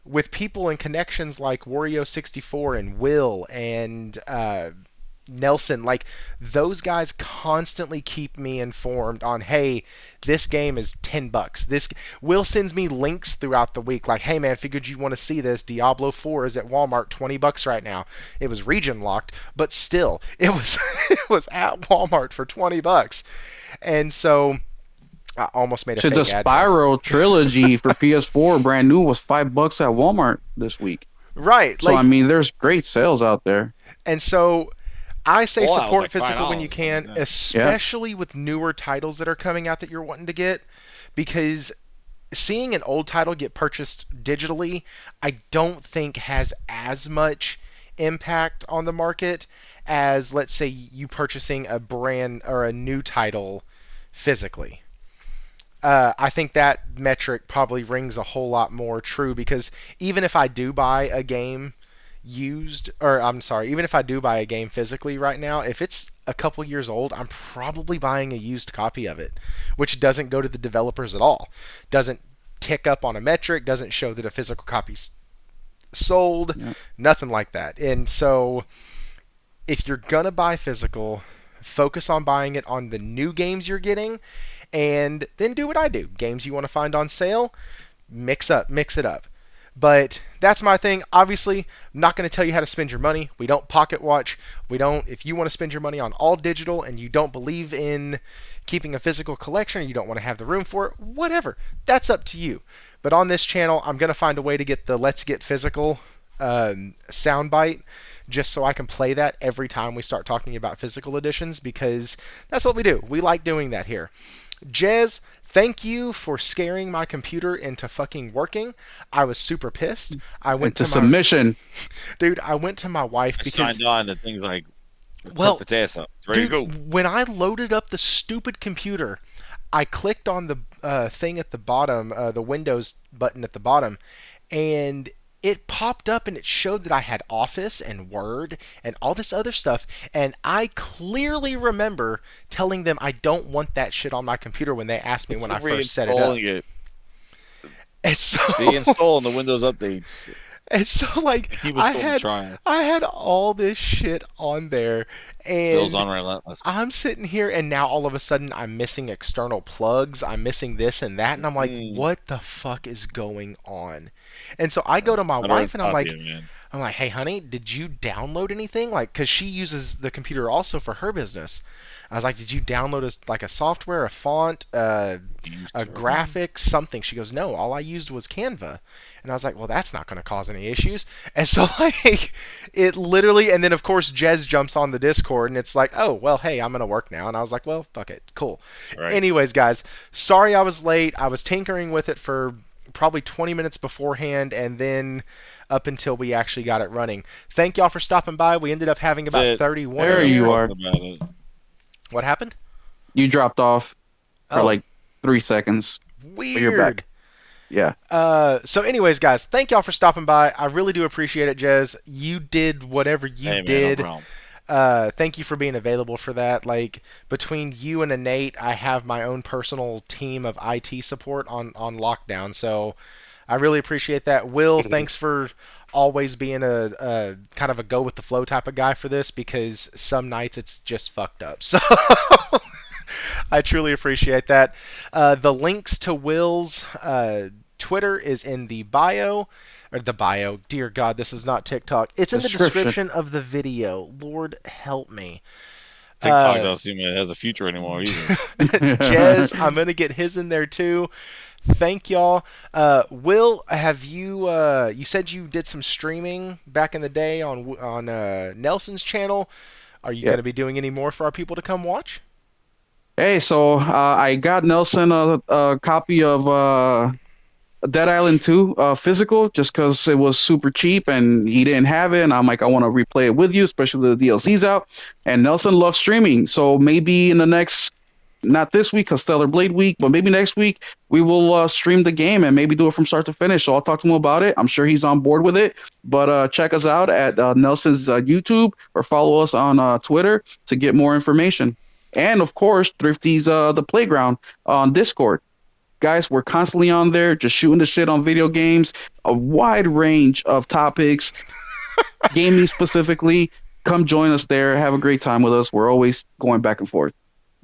with people and connections like Wario64 and Will and Nelson, like those guys constantly keep me informed on, hey, this game is $10. This Will sends me links throughout the week, like, hey man, figured you want to see this. Diablo 4 is at Walmart $20 right now. It was region locked, but still, it was it was at Walmart for $20. And so I almost made a Shit, fake the address. Spyro trilogy for PS4 brand new was $5 at Walmart this week. Right, So like, I mean, there's great sales out there. and so I say Fallout was support like physical when $5, you can, something like that. especially with newer titles that are coming out that you're wanting to get, because seeing an old title get purchased digitally, I don't think has as much impact on the market as, let's say, you purchasing a brand or a new title physically. I think that metric probably rings a whole lot more true because even if I do buy a game used, or I'm sorry, even if I do buy a game physically right now, if it's a couple years old, I'm probably buying a used copy of it, which doesn't go to the developers at all. Doesn't tick up on a metric, doesn't show that a physical copy's sold, Yep. nothing like that. And so if you're gonna buy physical, focus on buying it on the new games you're getting, and then do what I do. Games you want to find on sale, mix it up. But that's my thing. Obviously, I'm not going to tell you how to spend your money. We don't pocket watch. We don't. If you want to spend your money on all digital and you don't believe in keeping a physical collection or you don't want to have the room for it, whatever. That's up to you. But on this channel, I'm going to find a way to get the Let's Get Physical soundbite just so I can play that every time we start talking about physical editions because that's what we do. We like doing that here. Jez, thank you for scaring my computer into fucking working. I was super pissed. I went Into to submission. dude. I went to my wife I because signed on to things like well, put its ass up. It's ready dude, to go. when I loaded up the stupid computer, I clicked on the thing at the bottom, the Windows button at the bottom, and it popped up and it showed that I had Office and Word and all this other stuff. And I clearly remember telling them I don't want that shit on my computer when they asked me when I first set it up. Reinstalling it. And so, They install in the Windows updates. and so like He was I still had trying. I had all this shit on there, Phil's and unrelentless. I'm sitting here and now all of a sudden I'm missing external plugs, I'm missing this and that, and I'm like, what the fuck is going on? And so I go to my wife and I'm like, hey honey, did you download anything? Like, cause she uses the computer also for her business. I was like, did you download a software, a font, a Server? graphic, something? She goes, no, all I used was Canva. And I was like, well, that's not going to cause any issues. And so, like, it literally, and then of course, Jez jumps on the Discord and it's like, oh, well, hey, I'm going to work now. And I was like, well, fuck it. Cool. Right. Anyways, guys, sorry I was late. I was tinkering with it for probably 20 minutes beforehand and then up until we actually got it running. Thank y'all for stopping by. We ended up having That's about it. 31 There in you here. are. About it. What happened? You dropped off for Oh, like 3 seconds, but you're weird. back. Yeah. So anyways, guys, thank y'all for stopping by. I really do appreciate it, Jez. You did whatever you Hey man, no did. problem. Thank you for being available for that. Like between you and Nate, I have my own personal team of IT support on lockdown. So I really appreciate that. Will, thanks for always being a kind of a go with the flow type of guy for this because some nights it's just fucked up. So I truly appreciate that. The links to Will's Twitter is in the bio. Or the bio. Dear God, this is not TikTok. It's in the Description. description of the video. Lord help me. TikTok doesn't seem like it has a future anymore either. Jez, I'm gonna get his in there too. Thank y'all. Will, have you? You said you did some streaming back in the day on Nelson's channel. Are you Yeah. gonna be doing any more for our people to come watch? Hey, so I got Nelson a copy of Dead Island 2 physical just because it was super cheap and he didn't have it. And I'm like, I want to replay it with you, especially the DLC's out. And Nelson loves streaming. So maybe in the next, not this week because Stellar Blade week, but maybe next week we will stream the game and maybe do it from start to finish. So I'll talk to him about it. I'm sure he's on board with it. But check us out at Nelson's YouTube or follow us on Twitter to get more information. And of course, Thrifty's the playground on Discord. Guys, we're constantly on there, just shooting the shit on video games, a wide range of topics, gaming specifically. Come join us there. Have a great time with us. We're always going back and forth.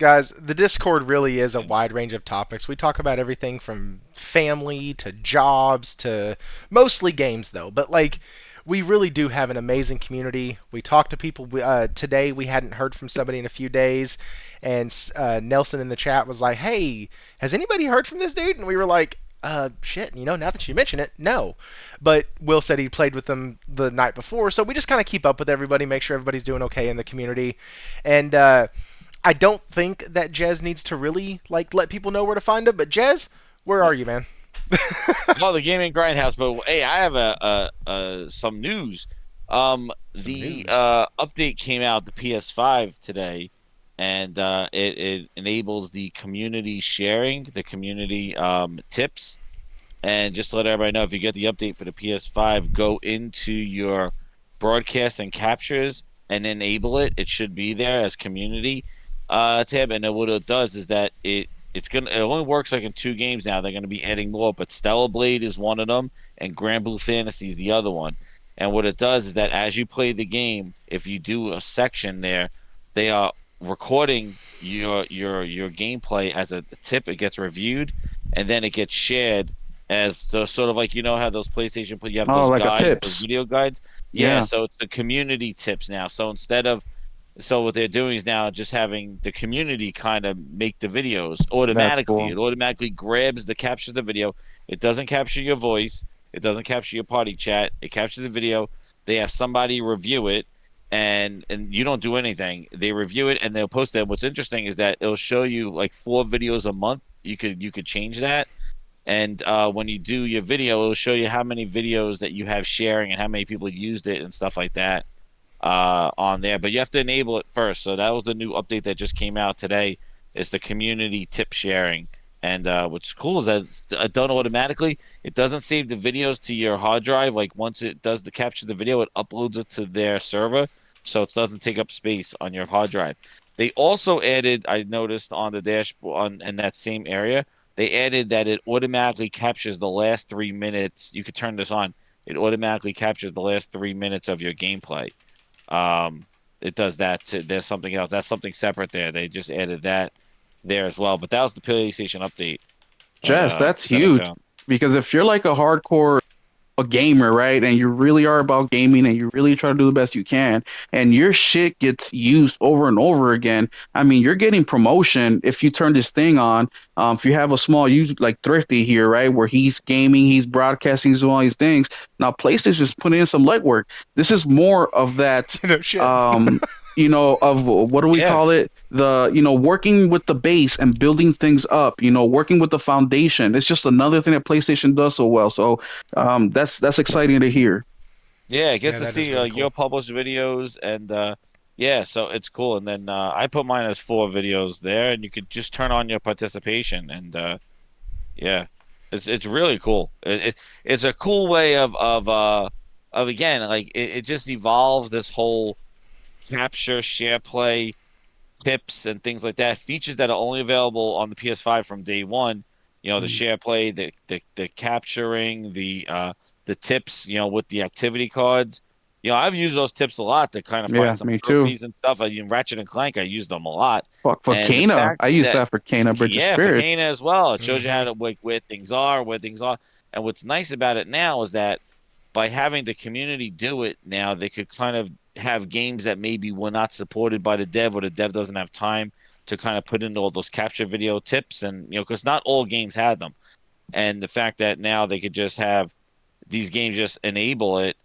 Guys, the Discord really is a wide range of topics. We talk about everything from family to jobs to mostly games, though. But like, we really do have an amazing community. We talk to people. Today we hadn't heard from somebody in a few days, and Nelson in the chat was like, "Hey, has anybody heard from this dude?" And we were like, shit, now that you mention it, no. But Will said he played with them the night before, so we just kind of keep up with everybody, make sure everybody's doing okay in the community, and I don't think that Jez needs to really like let people know where to find him. But Jez, where are you, man? No, the gaming grindhouse. But hey, I have some news. Some The news. update came out the PS5 today, and it enables the community sharing, the community tips. And just to let everybody know, if you get the update for the PS5, go into your broadcast and captures and enable it. It should be there as community tab. And then what it does is that it only works like in 2 games now. They're gonna be adding more, but Stellar Blade is one of them, and Grand Blue Fantasy is the other one. And what it does is that as you play the game, if you do a section there, they are recording your gameplay as a tip. It gets reviewed, and then it gets shared as sort of like how those PlayStation you have Oh, those like a guides, those tips. video guides. Yeah, Yeah, so it's the community tips now. So what they're doing is now just having the community kind of make the videos that's automatically. cool. It automatically captures the video. It doesn't capture your voice. It doesn't capture your party chat. It captures the video. They have somebody review it, and you don't do anything. They review it and they'll post it. What's interesting is that it'll show you like 4 videos a month. You could change that, and when you do your video, it'll show you how many videos that you have sharing and how many people used it and stuff like that on there. But you have to enable it first. So that was the new update that just came out today. Is the community tip sharing, and what's cool is that it's done automatically. It doesn't save the videos to your hard drive. Like once it does the capture the video, it uploads it to their server, so it doesn't take up space on your hard drive. They also added, I noticed on the dashboard in that same area, they added that it automatically captures the last 3 minutes. You could turn this on. It automatically captures the last 3 minutes of your gameplay. Um, it does that too. There's something else. That's something separate there. They just added that there as well. But that was the PlayStation update Jess, that's that I huge found. because if you're like a hardcore a gamer, right? And you really are about gaming and you really try to do the best you can, and your shit gets used over and over again. I mean, you're getting promotion if you turn this thing on. If you have a small user like Thrifty here, right, where he's gaming, he's broadcasting, he's doing all these things. Now, PlayStation's putting in some legwork. This is more of that. No shit. Um, of what do we Yeah, call it? Working with the base and building things up, working with the foundation. It's just another thing that PlayStation does so well. So that's exciting to hear. yeah, it gets Yeah, to that is see really your cool. published videos, and yeah, so it's cool. And then I put mine as 4 videos there, and you could just turn on your participation, and yeah, it's really cool. It's a cool way of again, like it just evolves this whole capture, share play tips and things like that. Features that are only available on the PS5 from day one. The Mm, share play, the capturing, the tips. With the activity cards. I've used those tips a lot to kind of find yeah, some me too. trophies and stuff. In Ratchet and Clank, I used them a lot. Fuck for And the Kana, fact I used that, that for Kana Bridge of yeah, for Spirits. Kana as well, it shows you how Hmm. to like where things are, where things are. And what's nice about it now is that by having the community do it now, they could kind of have games that maybe were not supported by the dev, or the dev doesn't have time to kind of put in all those capture video tips. And because not all games had them. And the fact that now they could just have these games just enable it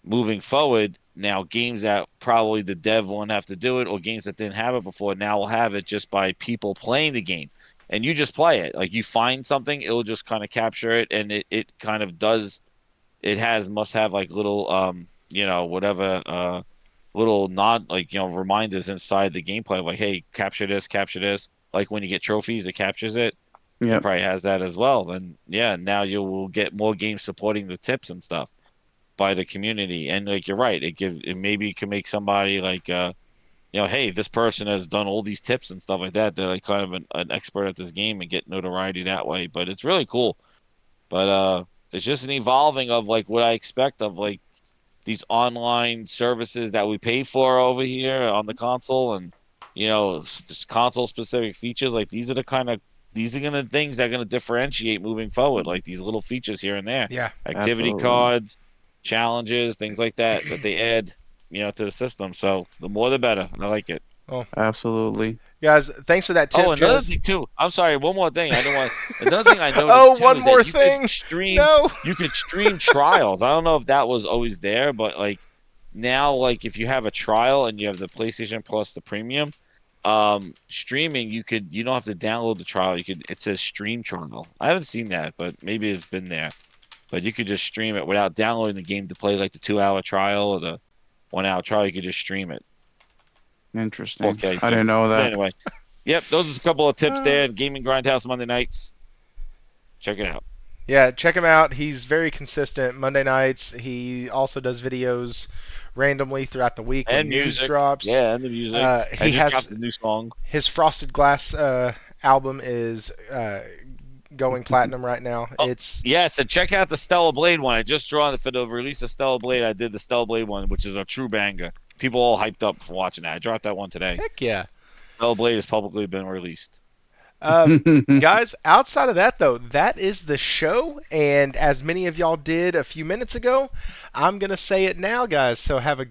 moving forward. Now, games that probably the dev won't have to do it, or games that didn't have it before, now will have it just by people playing the game. And you just play it. Like, you find something, it'll just kind of capture it, and it kind of does. It must have like little whatever little nod, like reminders inside the gameplay of like, hey, capture this. Like when you get trophies, it captures it. It Yep, probably has that as well. And yeah, now you will get more games supporting the tips and stuff by the community. And like you're right, it maybe can make somebody like hey, this person has done all these tips and stuff like that. They're like kind of an expert at this game and get notoriety that way. But it's really cool. But it's just an evolving of like what I expect of like these online services that we pay for over here on the console. And console specific features, like these are gonna things that are gonna differentiate moving forward, like these little features here and there, Yeah. activity absolutely, cards, challenges, things like that they add to the system. So the more the better. I like it. Well, absolutely. guys, thanks for that Oh, tip, another Jez. thing too. I'm sorry, one more thing. I don't want Another thing I Oh, noticed too one is that more thing. No. you could stream trials. I don't know if that was always there, but like now, like if you have a trial and you have the PlayStation Plus, the premium, streaming, you don't have to download the trial. It says stream trial. I haven't seen that, but maybe it's been there. But you could just stream it without downloading the game to play like the 2 hour trial or the 1 hour trial. You could just stream it Interesting. 4K I too. didn't know But that. anyway. Yep, those are a couple of tips Uh, there. Gaming Grindhouse Monday nights. Check it out. yeah, check him out. He's very consistent. Monday nights. He also does videos randomly throughout the week when And news music. drops. Yeah, and the music. I He just has dropped a new song. his Frosted Glass album is going platinum right now. Oh, It's yeah, so check out the Stella Blade one. I just drawn for the release of Stella Blade. I did the Stella Blade one, which is a true banger. People all hyped up for watching that. I dropped that one today. heck yeah. Stella Blade has publicly been released. Uh, guys, outside of that, though, that is the show. And as many of y'all did a few minutes ago, I'm going to say it now, guys. So have a good